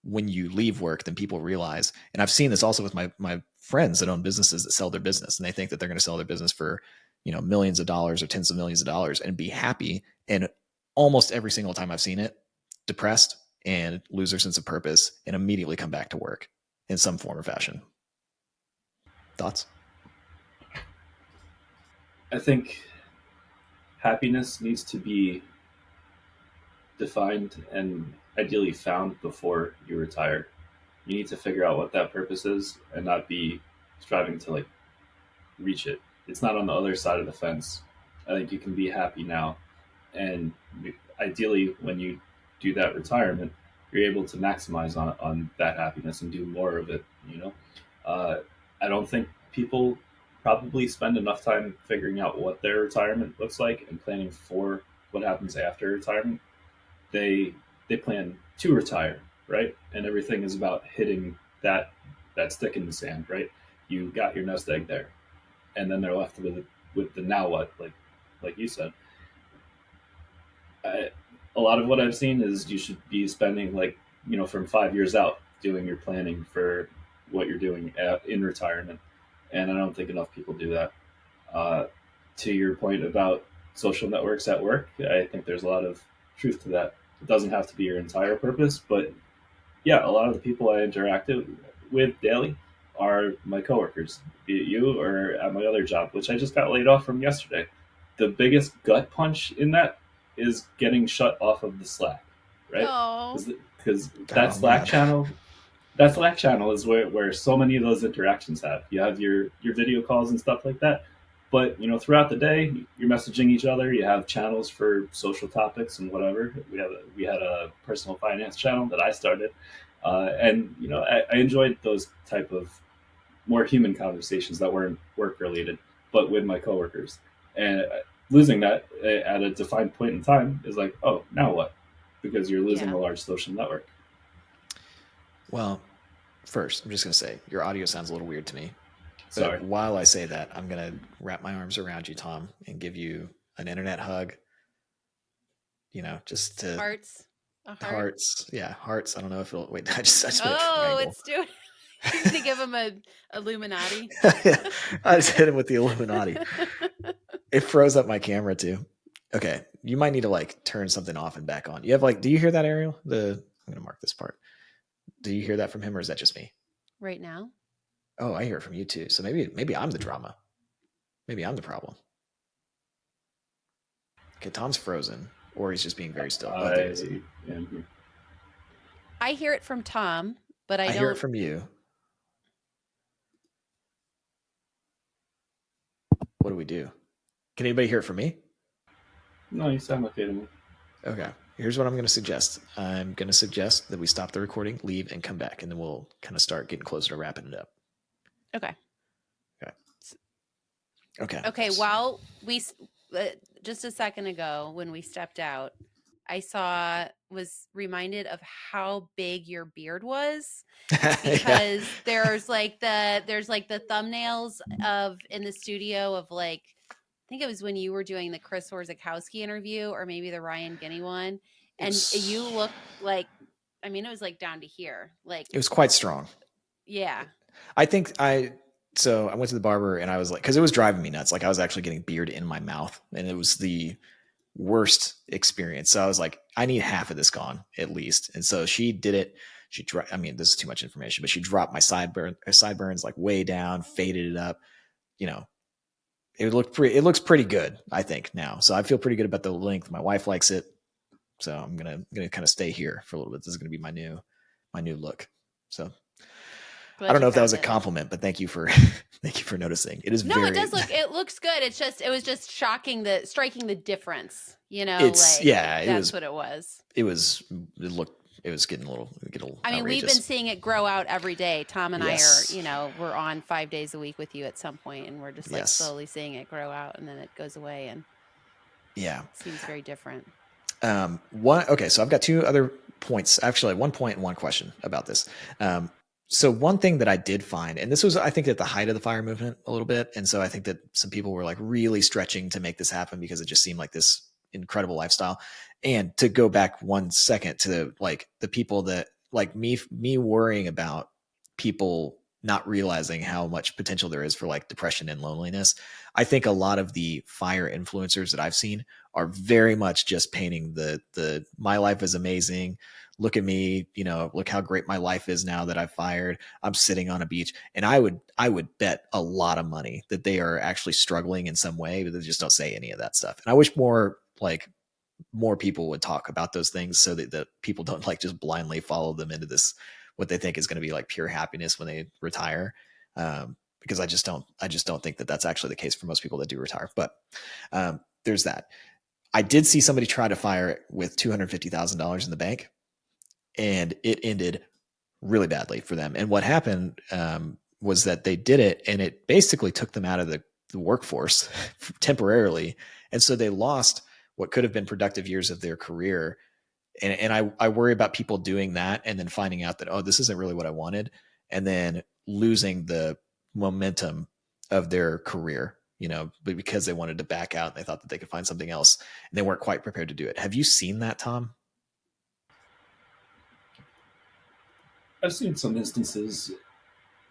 when you leave work than people realize. And I've seen this also with my friends that own businesses that sell their business and they think that they're going to sell their business for, you know, millions of dollars or tens of millions of dollars and be happy. And almost every single time I've seen it, depressed and lose their sense of purpose and immediately come back to work in some form or fashion. Thoughts? I think happiness needs to be defined and ideally found before you retire. You need to figure out what that purpose is and not be striving to like reach it. It's not on the other side of the fence. I think you can be happy now, and ideally, when you do that retirement, you're able to maximize on that happiness and do more of it. You know, uh, I don't think people probably spend enough time figuring out what their retirement looks like and planning for what happens after retirement. They plan to retire, right? And everything is about hitting that stick in the sand, right? You got your nest egg there, and then they're left with the now what, like you said. I, a lot of what I've seen is you should be spending like, you know, from 5 years out doing your planning for what you're doing in retirement, and I don't think enough people do that. Uh, to your point about social networks at work, I think there's a lot of truth to that. It doesn't have to be your entire purpose, but yeah, a lot of the people I interact with daily are my coworkers, be it you or at my other job, which I just got laid off from yesterday. The biggest gut punch in that is getting shut off of the Slack, right? Oh, Because Oh man. that Slack channel is where so many of those interactions have. You have your video calls and stuff like that. But throughout the day, you're messaging each other. You have channels for social topics and whatever. We had a personal finance channel that I started, and I enjoyed those type of more human conversations that weren't work related, but with my coworkers. And losing that at a defined point in time is like, oh, now what? Because you're losing yeah. a large social network. Well, first, I'm just going to say your audio sounds a little weird to me. But Sorry. while I say that, I'm going to wrap my arms around you, Tom, and give you an internet hug. Just to Hearts. A heart. hearts. Yeah, hearts. I don't know if it'll wait. I just made a Oh, triangle. it's doing. You're gonna give him a Illuminati. I just hit him with the Illuminati. It froze up my camera too. Okay, you might need to like turn something off and back on. You have like, do you hear that, Ariel? I'm gonna mark this part. Do you hear that from him, or is that just me? Right now? Oh, I hear it from you too. So maybe I'm the drama. Maybe I'm the problem. Okay, Tom's frozen, or he's just being very still. Oh, there he is. I hear it from Tom, but I don't hear it from you. What do we do? Can anybody hear it from me? No, you sound okay to me. Okay. Here's what I'm going to suggest. I'm going to suggest that we stop the recording, leave, and come back, and then we'll kind of start getting closer to wrapping it up. Okay. Okay. Okay. While we just a second ago when we stepped out, I was reminded of how big your beard was because there's like the thumbnails of in the studio of like, I think it was when you were doing the Chris Orzechowski interview or maybe the Ryan Guinea one. And you look like, I mean, it was like down to here. Like it was quite strong. Yeah. I think so I went to the barber and I was like, cause it was driving me nuts. Like I was actually getting beard in my mouth and it was the worst experience. So I was like, I need half of this gone at least. And so she did it. I mean, this is too much information, but she dropped my sideburns like way down, faded it up. It looks pretty good, I think now. So I feel pretty good about the length. My wife likes it. So I'm going to kind of stay here for a little bit. This is going to be my new look. So I don't know if that was a compliment, but thank you for noticing. It is it does look. It looks good. It was just striking the difference. That's what it was. It was getting a little. I mean, we've been seeing it grow out every day. Tom and I are, we're on 5 days a week with you at some point, and we're just like slowly seeing it grow out, and then it goes away, and it seems very different. Okay, so I've got two other points. Actually, 1 point and one question about this. So one thing that I did find, and this was, I think, at the height of the FIRE movement a little bit. And so I think that some people were like really stretching to make this happen because it just seemed like this incredible lifestyle. And to go back 1 second to like the people that like me worrying about people not realizing how much potential there is for like depression and loneliness. I think a lot of the FIRE influencers that I've seen are very much just painting the my life is amazing. Look at me, look how great my life is now that I've fired. I'm sitting on a beach. And I would bet a lot of money that they are actually struggling in some way, but they just don't say any of that stuff. And I wish more people would talk about those things so that people don't like just blindly follow them into this, what they think is going to be like pure happiness when they retire. Because I just don't think that that's actually the case for most people that do retire. But there's that. I did see somebody try to fire with $250,000 in the bank, and it ended really badly for them. And what happened was that they did it, and it basically took them out of the workforce temporarily. And so they lost what could have been productive years of their career. And I worry about people doing that and then finding out that, oh, this isn't really what I wanted, and then losing the momentum of their career, but because they wanted to back out and they thought that they could find something else and they weren't quite prepared to do it. Have you seen that, Tom? I've seen some instances,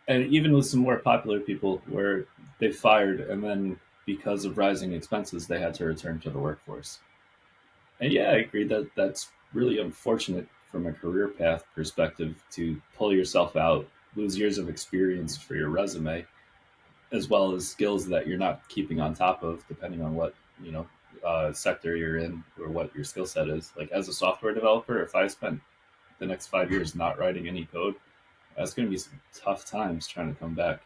and even with some more popular people, where they fired and then because of rising expenses, they had to return to the workforce. And yeah, I agree that that's really unfortunate from a career path perspective to pull yourself out, lose years of experience for your resume, as well as skills that you're not keeping on top of, depending on what sector you're in or what your skill set is. Like as a software developer, if I spent the next 5 years not writing any code, that's going to be some tough times trying to come back.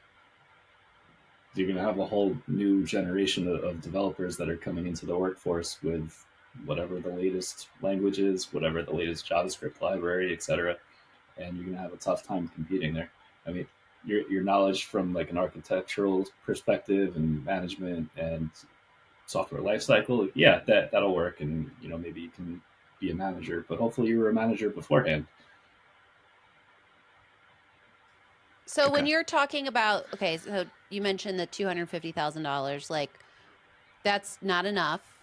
You're going to have a whole new generation of developers that are coming into the workforce with whatever the latest language is, whatever the latest JavaScript library, etc. And you're going to have a tough time competing there. I mean, your knowledge from like an architectural perspective and management and software lifecycle, yeah, that'll work, and maybe you can be a manager, but hopefully you were a manager beforehand. So when Okay. you're talking about, okay, so you mentioned the $250,000, like that's not enough.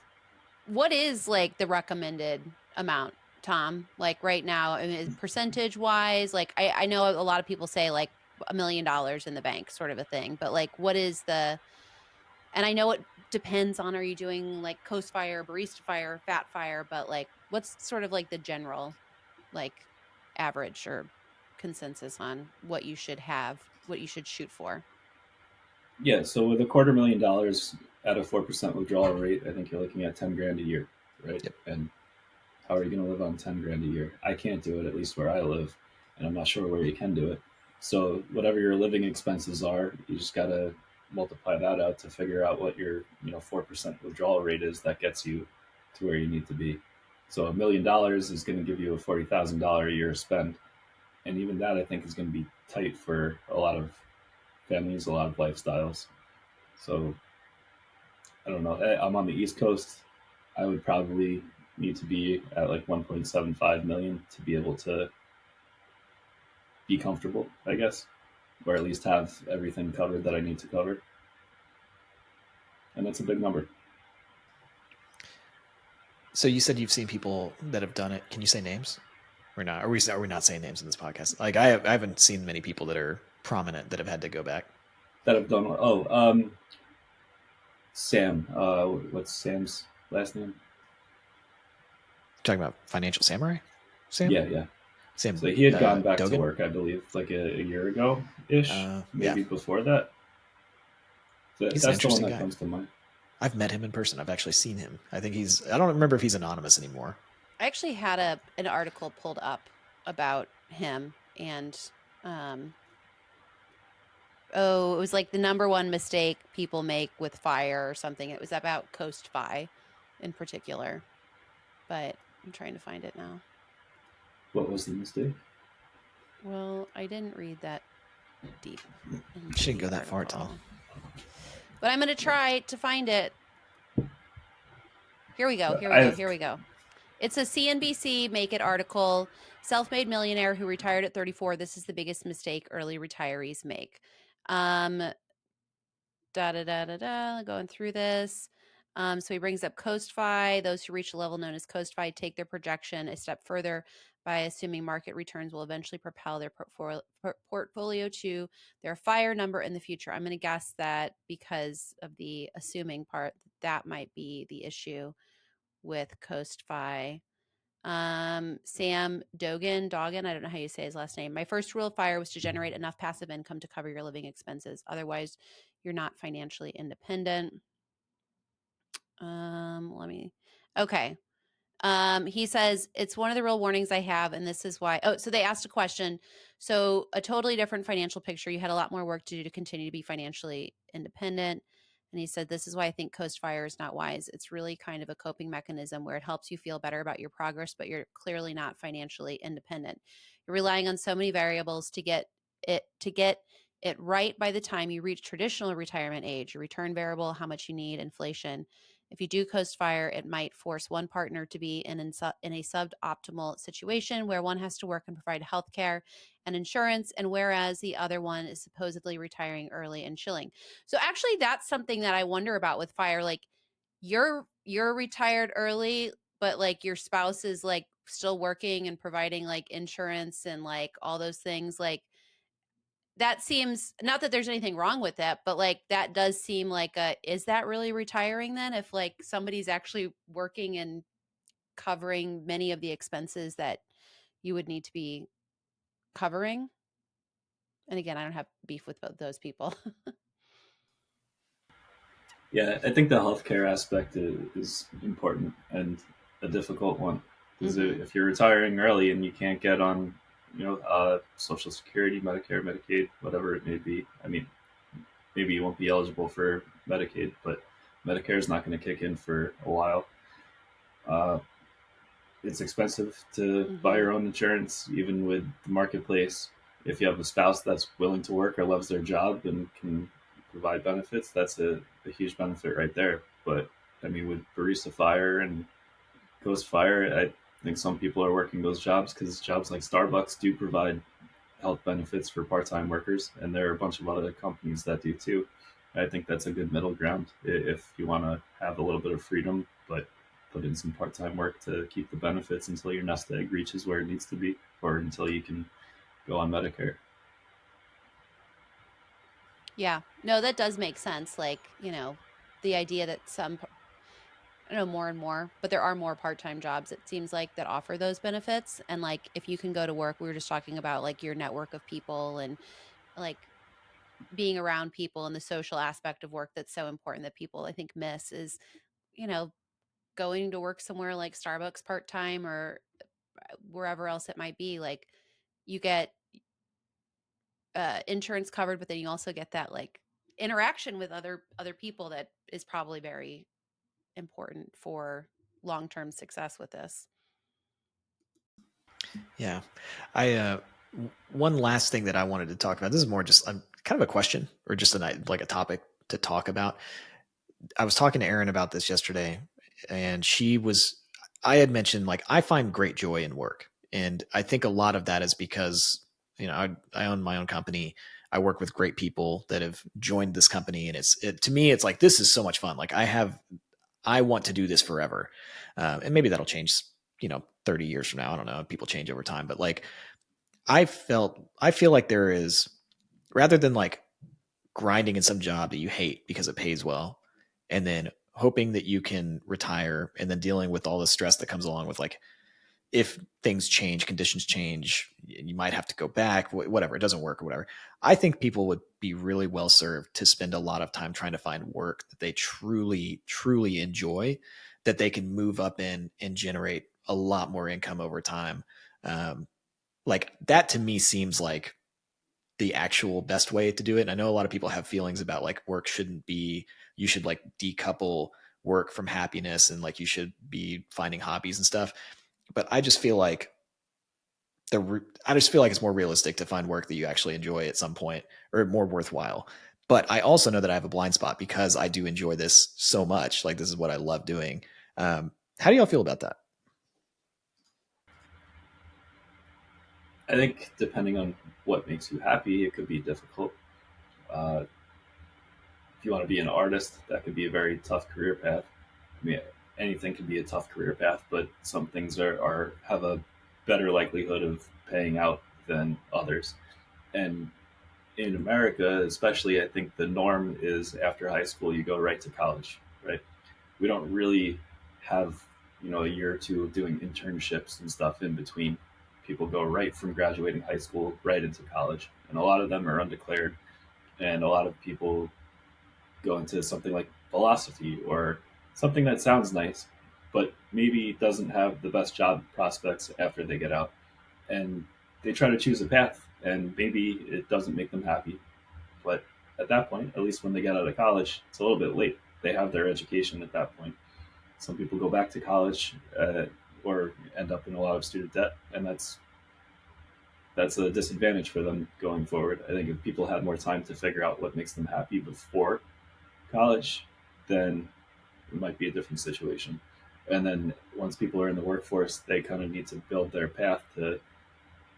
What is like the recommended amount, Tom? Like right now, I mean, percentage wise, like I know a lot of people say like $1 million in the bank sort of a thing, but like what is the, and I know it depends on, are you doing like Coast Fire, Barista Fire, Fat Fire, but like what's sort of like the general like average or consensus on what you should have, what you should shoot for? Yeah, so with $250,000 at a 4% withdrawal rate, I think you're looking at 10 grand a year, right? Yep. And how are you going to live on 10 grand a year? I can't do it, at least where I live, and I'm not sure where you can do it. So whatever your living expenses are, you just got to multiply that out to figure out what your 4% withdrawal rate is that gets you to where you need to be. So $1 million is going to give you a $40,000 a year spend, and even that I think is going to be tight for a lot of families, a lot of lifestyles. So I don't know. I'm on the East Coast. I would probably need to be at like 1.75 million to be able to be comfortable, I guess, or at least have everything covered that I need to cover. And that's a big number. So you said you've seen people that have done it. Can you say names? Or not? Are we not saying names in this podcast? Like I haven't seen many people that are prominent that have had to go back. That have done what? Sam. What's Sam's last name? Talking about Financial Samurai? Sam? Yeah. Sam. So he had gone back Dogan? to work, I believe, like a year ago ish, maybe before that. So He's that's an the one interesting that guy. comes to mind. I've met him in person. I've actually seen him. I think I don't remember if he's anonymous anymore. I actually had an article pulled up about him, and it was like the number one mistake people make with fire or something. It was about Coast Fi in particular, but I'm trying to find it now. What was the mistake? Well, I didn't read that deep. You shouldn't go that far, Tom. But I'm going to try to find it. Here we go. It's a CNBC Make It article. Self-made millionaire who retired at 34. This is the biggest mistake early retirees make. Going through this. So he brings up Coast Fi. Those who reach a level known as Coast Fi take their projection a step further by assuming market returns will eventually propel their portfolio to their FIRE number in the future. I'm going to guess that because of the assuming part, that might be the issue with Coast Fi. Sam Dogan, I don't know how you say his last name. My first rule of FIRE was to generate enough passive income to cover your living expenses. Otherwise, you're not financially independent. Okay. He says, it's one of the real warnings I have, and this is why. Oh, so they asked a question. So a totally different financial picture. You had a lot more work to do to continue to be financially independent. And he said, this is why I think Coast Fire is not wise. It's really kind of a coping mechanism where it helps you feel better about your progress, but you're clearly not financially independent. You're relying on so many variables to get it right by the time you reach traditional retirement age, your return variable, how much you need, inflation. If you do Coast Fire, it might force one partner to be in a suboptimal situation where one has to work and provide health care and insurance, and whereas the other one is supposedly retiring early and chilling. So actually, that's something that I wonder about with Fire. Like, you're retired early, but like your spouse is like still working and providing like insurance and like all those things. Like, that seems, not that there's anything wrong with that, but like that does seem like is that really retiring then, if like somebody's actually working and covering many of the expenses that you would need to be covering. And again, I don't have beef with both those people. Yeah, I think the healthcare aspect is important and a difficult one because Mm-hmm. if you're retiring early and you can't get on, Social Security, Medicare, Medicaid, whatever it may be. I mean, maybe you won't be eligible for Medicaid, but Medicare is not going to kick in for a while. Uh, it's expensive to buy Mm-hmm. your own insurance, even with the marketplace. If you have a spouse that's willing to work or loves their job and can provide benefits, that's a huge benefit right there. But I mean, with Barista Fire and Ghost Fire, I think some people are working those jobs because jobs like Starbucks do provide health benefits for part-time workers, and there are a bunch of other companies that do too. I think that's a good middle ground if you want to have a little bit of freedom, but put in some part-time work to keep the benefits until your nest egg reaches where it needs to be, or until you can go on Medicare. Yeah. No, that does make sense. Like, the idea that I don't know, more and more, but there are more part-time jobs, it seems like, that offer those benefits. And like, if you can go to work, we were just talking about like your network of people and like being around people and the social aspect of work that's so important that people I think miss is, you know, going to work somewhere like Starbucks part-time or wherever else it might be. Like you get insurance covered, but then you also get that like interaction with other people that is probably very important for long-term success with this. Yeah. One last thing that I wanted to talk about. This is more just kind of a question or just like a topic to talk about. I was talking to Erin about this yesterday, and I had mentioned like I find great joy in work, and I think a lot of that is because I own my own company. I work with great people that have joined this company, and to me it's like this is so much fun. Like I want to do this forever, and maybe that'll change. 30 years from now, I don't know. People change over time, but like I feel like there is, rather than like grinding in some job that you hate because it pays well, and then hoping that you can retire and then dealing with all the stress that comes along with like if things change, conditions change, you might have to go back, whatever, it doesn't work or whatever. I think people would be really well served to spend a lot of time trying to find work that they truly, truly enjoy, that they can move up in and generate a lot more income over time. Um, like that to me seems like the actual best way to do it. And I know a lot of people have feelings about like work shouldn't be, you should like decouple work from happiness and like you should be finding hobbies and stuff. But I just feel like I just feel like it's more realistic to find work that you actually enjoy at some point or more worthwhile. But I also know that I have a blind spot because I do enjoy this so much. Like this is what I love doing. How do y'all feel about that? I think depending on what makes you happy, it could be difficult. Uh, if you want to be an artist, that could be a very tough career path. I mean, anything can be a tough career path, but some things are have a better likelihood of paying out than others. And in America, especially, I think the norm is after high school you go right to college. Right? We don't really have a year or two of doing internships and stuff in between. People go right from graduating high school right into college, and a lot of them are undeclared. And a lot of people go into something like philosophy or something that sounds nice, but maybe doesn't have the best job prospects after they get out. And they try to choose a path, and maybe it doesn't make them happy. But at that point, at least when they get out of college, it's a little bit late. They have their education at that point. Some people go back to college or end up in a lot of student debt, and that's a disadvantage for them going forward. I think if people had more time to figure out what makes them happy before college, then it might be a different situation. And then once people are in the workforce, they kind of need to build their path to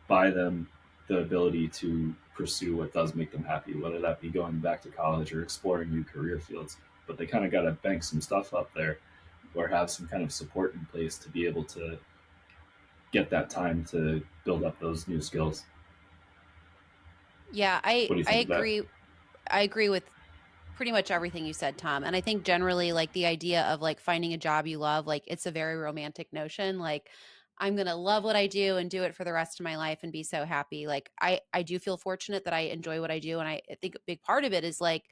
buy them the ability to pursue what does make them happy, whether that be going back to college or exploring new career fields. But they kind of got to bank some stuff up there or have some kind of support in place to be able to get that time to build up those new skills. Yeah, What do you I think of that? agree. I agree with pretty much everything you said, Tom. And I think generally like the idea of like finding a job you love, like it's a very romantic notion. Like I'm going to love what I do and do it for the rest of my life and be so happy. Like I do feel fortunate that I enjoy what I do. And I think a big part of it is like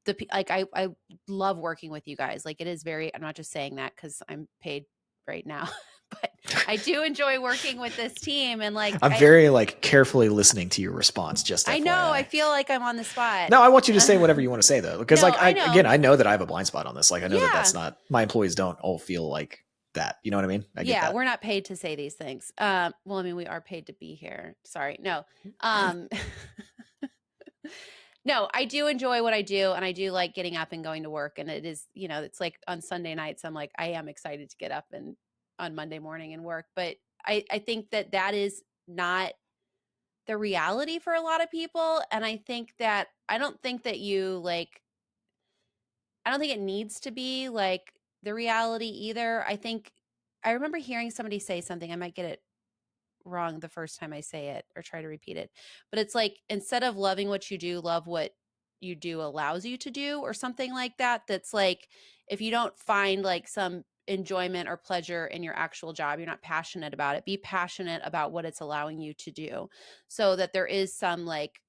I love working with you guys. Like it is very, I'm not just saying that because I'm paid right now, but I do enjoy working with this team. And like, I'm very like carefully listening to your response. Just I FYI. know, I feel like I'm on the spot. No, I want you to say whatever you want to say though, because No, like I know that I have a blind spot on this. Like I know that that's not, my employees don't all feel like that. You know what I mean? I get that. We're not paid to say these things. Well, I mean, we are paid to be here. Sorry. No. No, I do enjoy what I do, and I do like getting up and going to work. And it is, you know, it's like on Sunday nights, I'm like, I am excited to get up and on Monday morning and work. But I think that that is not the reality for a lot of people. And I think that, I don't think that you like, I don't think it needs to be like the reality either. I think I remember hearing somebody say something, I might get it wrong the first time I say it or try to repeat it, but it's like, instead of loving what you do, love what you do allows you to do, or something like that. That's like, if you don't find like some enjoyment or pleasure in your actual job, you're not passionate about it, be passionate about what it's allowing you to do, so that there is some like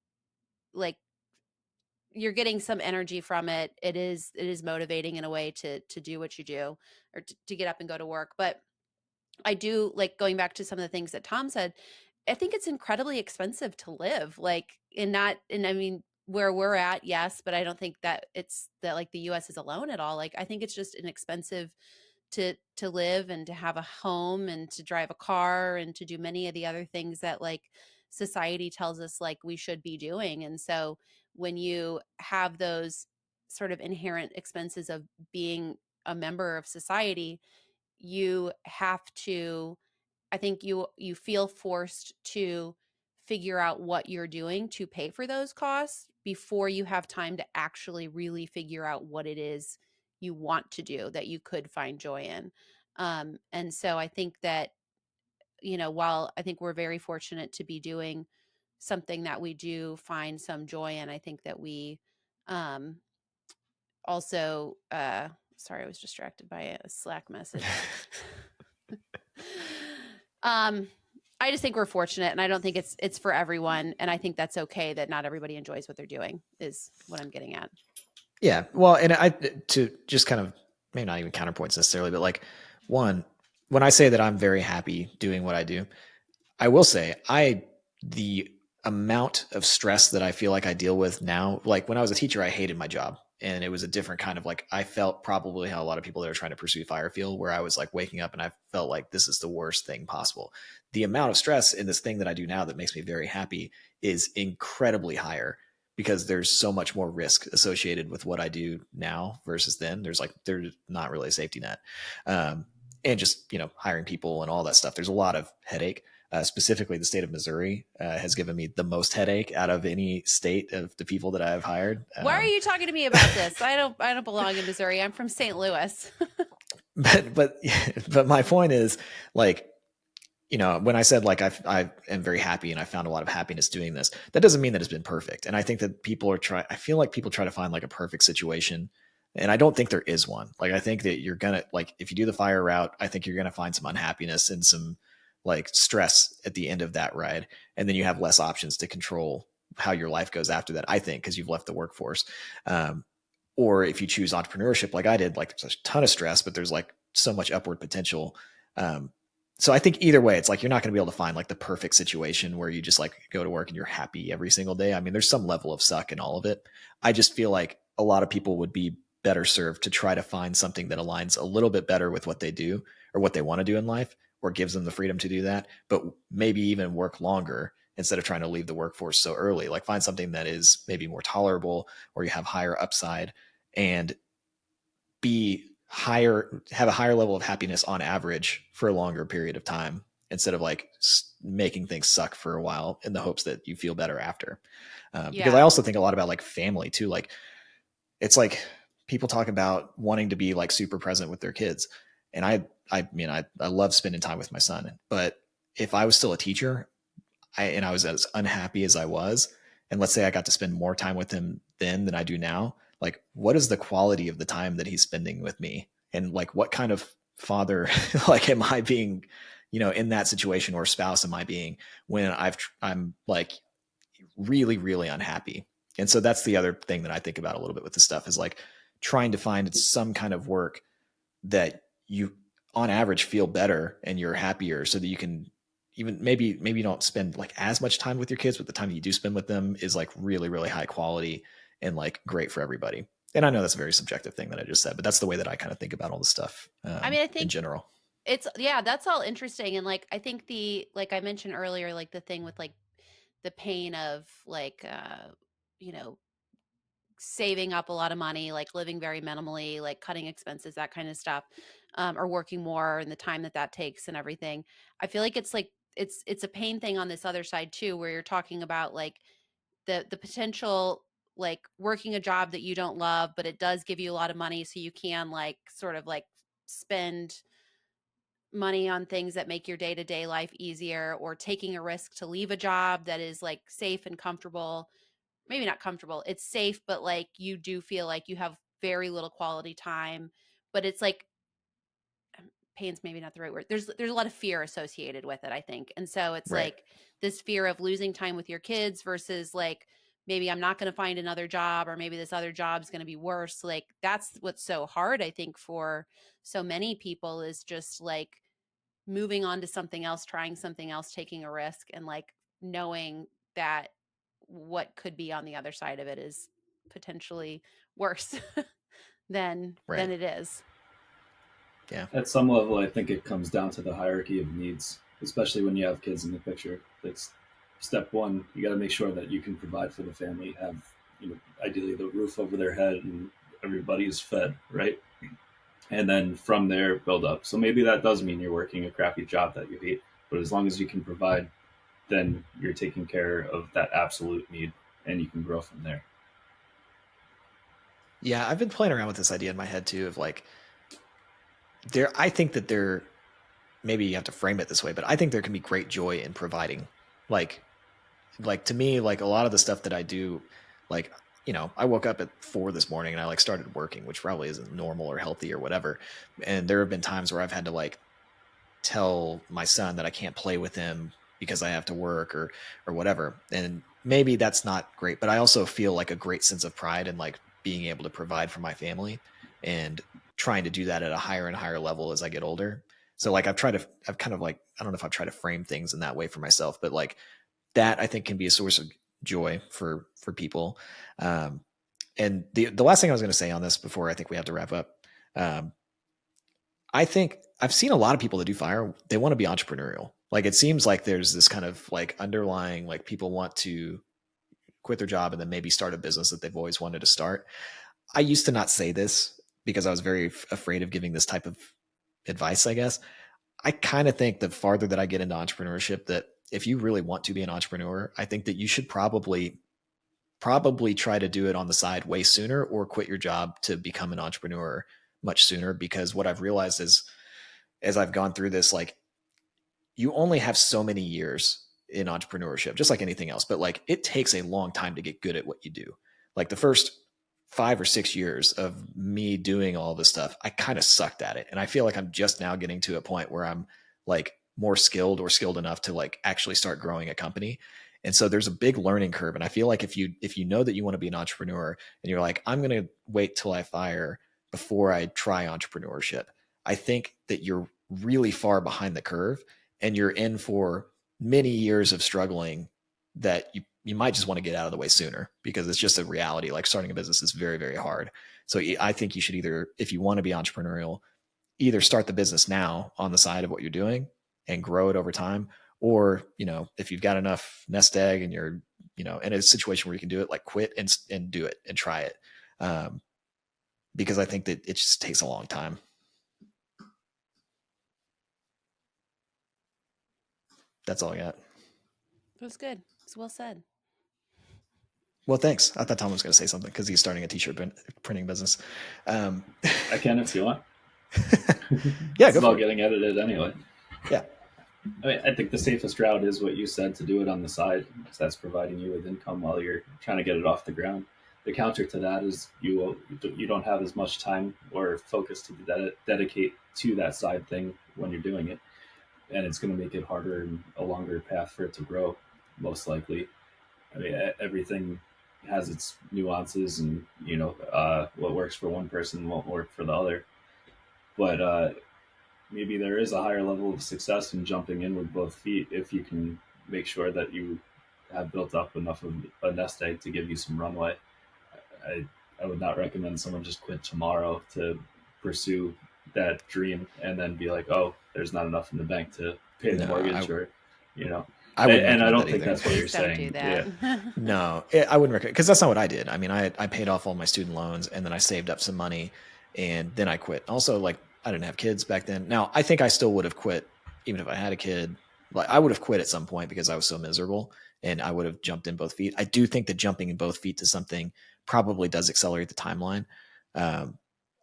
you're getting some energy from it. It is motivating in a way to do what you do, or to get up and go to work. But I do like, going back to some of the things that Tom said, I think it's incredibly expensive to live, like, and I mean, where we're at, yes, but I don't think that it's that like the US is alone at all. Like, I think it's just inexpensive to live and to have a home and to drive a car and to do many of the other things that like society tells us like we should be doing. And so when you have those sort of inherent expenses of being a member of society, you have to, I think you feel forced to figure out what you're doing to pay for those costs before you have time to actually really figure out what it is you want to do that you could find joy in. And so I think that, you know, while I think we're very fortunate to be doing something that we do find some joy in, I think that we also, sorry, I was distracted by a Slack message. I just think we're fortunate, and I don't think it's for everyone. And I think that's okay that not everybody enjoys what they're doing, is what I'm getting at. Yeah. Well, and to just kind of, maybe not even counterpoints necessarily, but like, one, when I say that I'm very happy doing what I do, I will say the amount of stress that I feel like I deal with now, like when I was a teacher, I hated my job, and it was a different kind of like, I felt probably how a lot of people that are trying to pursue fire feel, where I was like waking up and I felt like this is the worst thing possible. The amount of stress in this thing that I do now that makes me very happy is incredibly higher, because there's so much more risk associated with what I do now versus then. There's not really a safety net. And just, you know, hiring people and all that stuff. There's a lot of headache. Specifically, the state of Missouri has given me the most headache out of any state of the people that I have hired. Why are you talking to me about this? I don't belong in Missouri. I'm from St. Louis. but my point is, like, you know, when I said like I am very happy and I found a lot of happiness doing this, that doesn't mean that it's been perfect. And I think that I feel like people try to find like a perfect situation. And I don't think there is one. Like, I think that you're gonna, like, if you do the fire route, I think you're gonna find some unhappiness and some like stress at the end of that ride. And then you have less options to control how your life goes after that, I think, because you've left the workforce. Or if you choose entrepreneurship, like I did, like there's a ton of stress, but there's like so much upward potential. So I think either way, it's like, you're not going to be able to find like the perfect situation where you just like go to work and you're happy every single day. I mean, there's some level of suck in all of it. I just feel like a lot of people would be better served to try to find something that aligns a little bit better with what they do or what they want to do in life, or gives them the freedom to do that, but maybe even work longer instead of trying to leave the workforce so early. Like, find something that is maybe more tolerable, or you have higher upside, and have a higher level of happiness on average for a longer period of time, instead of like making things suck for a while in the hopes that you feel better after. Because I also think a lot about like family too. Like, it's like people talk about wanting to be like super present with their kids. And I mean, I love spending time with my son, but if I was still a teacher and I was as unhappy as I was, and let's say I got to spend more time with him then than I do now, like, what is the quality of the time that he's spending with me? And like, what kind of father, like, am I being, in that situation, or spouse am I being when I'm like really, really unhappy? And so that's the other thing that I think about a little bit with this stuff, is like trying to find some kind of work that you on average feel better and you're happier, so that you can even maybe you don't spend like as much time with your kids, but the time that you do spend with them is like really, really high quality and like great for everybody. And I know that's a very subjective thing that I just said, but that's the way that I kind of think about all this stuff I mean, I think in general. that's all interesting. And like, I think like I mentioned earlier, like the thing with like the pain of like, you know, saving up a lot of money, like living very minimally, like cutting expenses, that kind of stuff, or working more and the time that takes and everything. I feel like it's like, it's a pain thing on this other side too, where you're talking about like the potential, like working a job that you don't love, but it does give you a lot of money. So you can like sort of like spend money on things that make your day-to-day life easier, or taking a risk to leave a job that is like safe and comfortable. Maybe not comfortable, it's safe, but like you do feel like you have very little quality time. But it's like, pain's maybe not the right word. There's a lot of fear associated with it, I think. And so it's Right. like this fear of losing time with your kids versus like, maybe I'm not going to find another job, or maybe this other job's going to be worse. Like that's what's so hard, I think, for so many people, is just like moving on to something else, trying something else, taking a risk, and like knowing that what could be on the other side of it is potentially worse than Right. it is. Yeah. At some level, I think it comes down to the hierarchy of needs, especially when you have kids in the picture. It's step one. You got to make sure that you can provide for the family, have ideally the roof over their head, and everybody is fed, right? And then from there, build up. So maybe that does mean you're working a crappy job that you hate, but as long as you can provide, then you're taking care of that absolute need, and you can grow from there. Yeah, I've been playing around with this idea in my head too, of like I think that maybe you have to frame it this way, but I think there can be great joy in providing. Like to me, like a lot of the stuff that I do, like, I woke up at 4 this morning and I like started working, which probably isn't normal or healthy or whatever. And there have been times where I've had to like tell my son that I can't play with him because I have to work or whatever. And maybe that's not great, but I also feel like a great sense of pride in like being able to provide for my family and trying to do that at a higher and higher level as I get older. So like I've kind of like, I don't know if I've tried to frame things in that way for myself, but like that I think can be a source of joy for people. And the last thing I was going to say on this before I think we have to wrap up, I think I've seen a lot of people that do fire. They want to be entrepreneurial. Like it seems like there's this kind of like underlying, like people want to quit their job and then maybe start a business that they've always wanted to start. I used to not say this because I was very afraid of giving this type of advice, I guess. I kind of think the farther that I get into entrepreneurship, that if you really want to be an entrepreneur, I think that you should probably try to do it on the side way sooner, or quit your job to become an entrepreneur much sooner. Because what I've realized is, as I've gone through this, like you only have so many years in entrepreneurship, just like anything else, but like it takes a long time to get good at what you do. Like the first 5 or 6 years of me doing all this stuff, I kind of sucked at it. And I feel like I'm just now getting to a point where I'm like more skilled or skilled enough to like actually start growing a company. And so there's a big learning curve. And I feel like if you know that you want to be an entrepreneur and you're like, I'm going to wait till I fire before I try entrepreneurship, I think that you're really far behind the curve and you're in for many years of struggling that you might just want to get out of the way sooner, because it's just a reality. Like starting a business is very, very hard. So I think you should either, if you want to be entrepreneurial, either start the business now on the side of what you're doing and grow it over time. Or, if you've got enough nest egg and you're, in a situation where you can do it, like quit and do it and try it. Because I think that it just takes a long time. That's all I got. That was good. It's well said. Well, thanks. I thought Tom was going to say something because he's starting a t-shirt printing business. I can if you want. Yeah, it's go for all it. getting edited anyway. Yeah. I think the safest route is what you said, to do it on the side. So that's providing you with income while you're trying to get it off the ground. The counter to that is you don't have as much time or focus to dedicate to that side thing when you're doing it. and it's going to make it harder and a longer path for it to grow, most likely. I mean, everything has its nuances, and what works for one person won't work for the other. But maybe there is a higher level of success in jumping in with both feet if you can make sure that you have built up enough of a nest egg to give you some runway. I would not recommend someone just quit tomorrow to pursue that dream and then be like, oh, there's not enough in the bank to pay the mortgage, or I wouldn't and I recommend don't that think either. that's what you're Please don't saying. do that. Yeah. No, I wouldn't recommend, because that's not what I did. I mean, I paid off all my student loans, and then I saved up some money, and then I quit. Also, like, I didn't have kids back then. Now, I think I still would have quit even if I had a kid. Like, I would have quit at some point because I was so miserable, and I would have jumped in both feet. I do think that jumping in both feet to something probably does accelerate the timeline,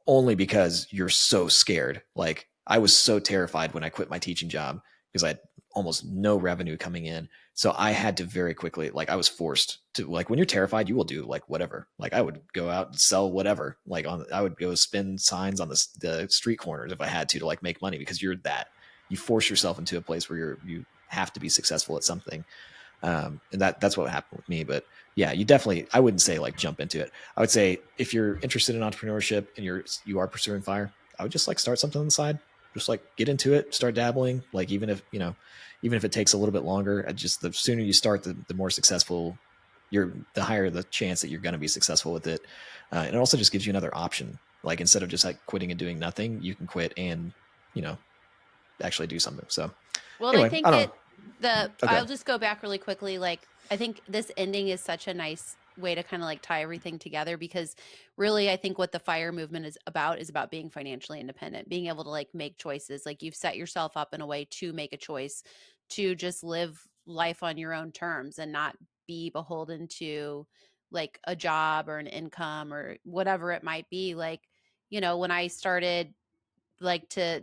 only because you're so scared. Like, I was so terrified when I quit my teaching job because I had almost no revenue coming in. So I had to very quickly, like, I was forced to, like, when you're terrified, you will do like whatever. Like, I would go out and sell whatever. Like, I would go spin signs on the street corners if I had to like make money, because you force yourself into a place where you have to be successful at something. And that's what happened with me. But yeah, I wouldn't say like jump into it. I would say if you're interested in entrepreneurship and you are pursuing FIRE, I would just like start something on the side, just like get into it, start dabbling. Like, even if it takes a little bit longer, the sooner you start, the more successful the higher the chance that you're going to be successful with it. And it also just gives you another option. Like, instead of just like quitting and doing nothing, you can quit and, actually do something. So, well, anyway, I think I'll just go back really quickly. Like, I think this ending is such a nice way to kind of like tie everything together, because really, I think what the FIRE movement is about being financially independent, being able to like make choices. Like, you've set yourself up in a way to make a choice, to just live life on your own terms and not be beholden to like a job or an income or whatever it might be. Like, when I started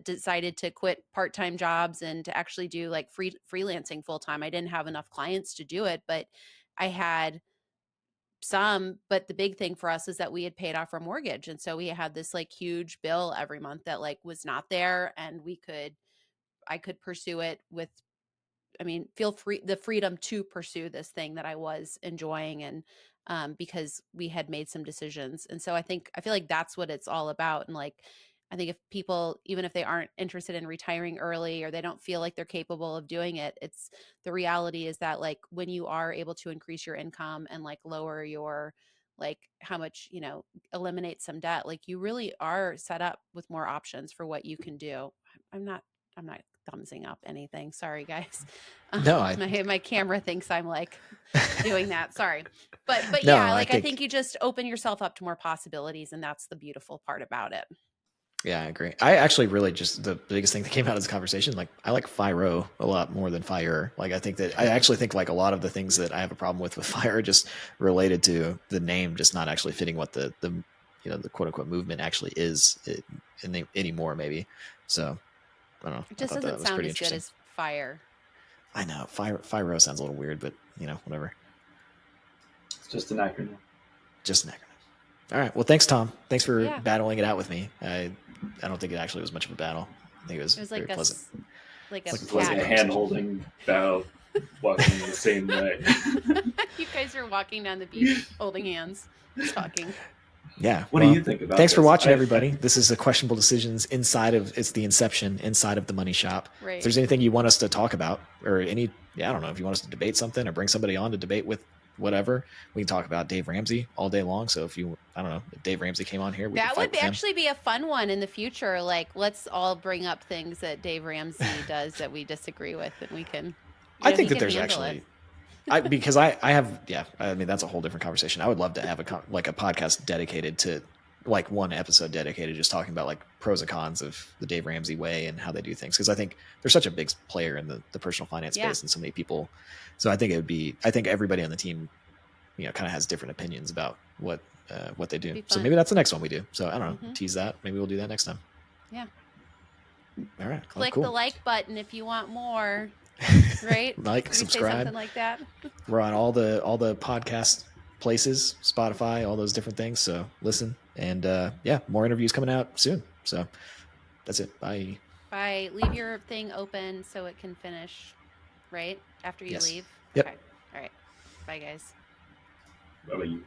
decided to quit part-time jobs and to actually do like freelancing full-time, I didn't have enough clients to do it, but I had some. But the big thing for us is that we had paid off our mortgage, and so we had this like huge bill every month that like was not there, and I could pursue it with, feel the freedom to pursue this thing that I was enjoying, and because we had made some decisions. And so I feel like that's what it's all about. And like, I think if people, even if they aren't interested in retiring early or they don't feel like they're capable of doing it, the reality is that like, when you are able to increase your income and like lower your, like how much, eliminate some debt, like you really are set up with more options for what you can do. I'm not thumbsing up anything. Sorry, guys. No, my camera thinks I'm like doing that. Sorry. But No, yeah, like I think you just open yourself up to more possibilities, and that's the beautiful part about it. Yeah, I agree. I actually really just, the biggest thing that came out of this conversation, like, I like FIRO a lot more than FIRE. Like, I actually think like a lot of the things that I have a problem with FIRE are just related to the name just not actually fitting what the quote unquote movement actually is anymore, maybe. So I don't know. It just doesn't sound as good as FIRE. I know. FIRO sounds a little weird, but whatever. It's just an acronym. Just an acronym. All right. Well, thanks, Tom. Thanks for battling it out with me. I don't think it actually was much of a battle. I think it was like very pleasant. Like a hand-holding battle, walking the same way. You guys are walking down the beach, holding hands, talking. Yeah. What do you think about Thanks for watching, everybody. This is a Questionable Decisions it's the inception inside of the Money Shop. Right. If there's anything you want us to talk about, or I don't know, if you want us to debate something or bring somebody on to debate with, whatever, we can talk about Dave Ramsey all day long. So if Dave Ramsey came on here, that would actually be a fun one in the future. Like, let's all bring up things that Dave Ramsey does that we disagree with, and we can. I think that there's actually. Because I have, that's a whole different conversation. I would love to have a podcast dedicated to, like, one episode dedicated just talking about like pros and cons of the Dave Ramsey way and how they do things. Because I think they're such a big player in the personal finance space, and so many people. So I think everybody on the team, kind of has different opinions about what they do. So maybe that's the next one we do. So I don't know, tease that. Maybe we'll do that next time. Yeah. All right. Click the like button if you want more. Right? Like, subscribe, something like that. We're on all the podcast places, Spotify, all those different things. So listen, and more interviews coming out soon. So that's it. Bye. Bye. Leave your thing open so it can finish, right? After you Yes. leave? Yep. Okay. All right. Bye, guys. Bye-bye.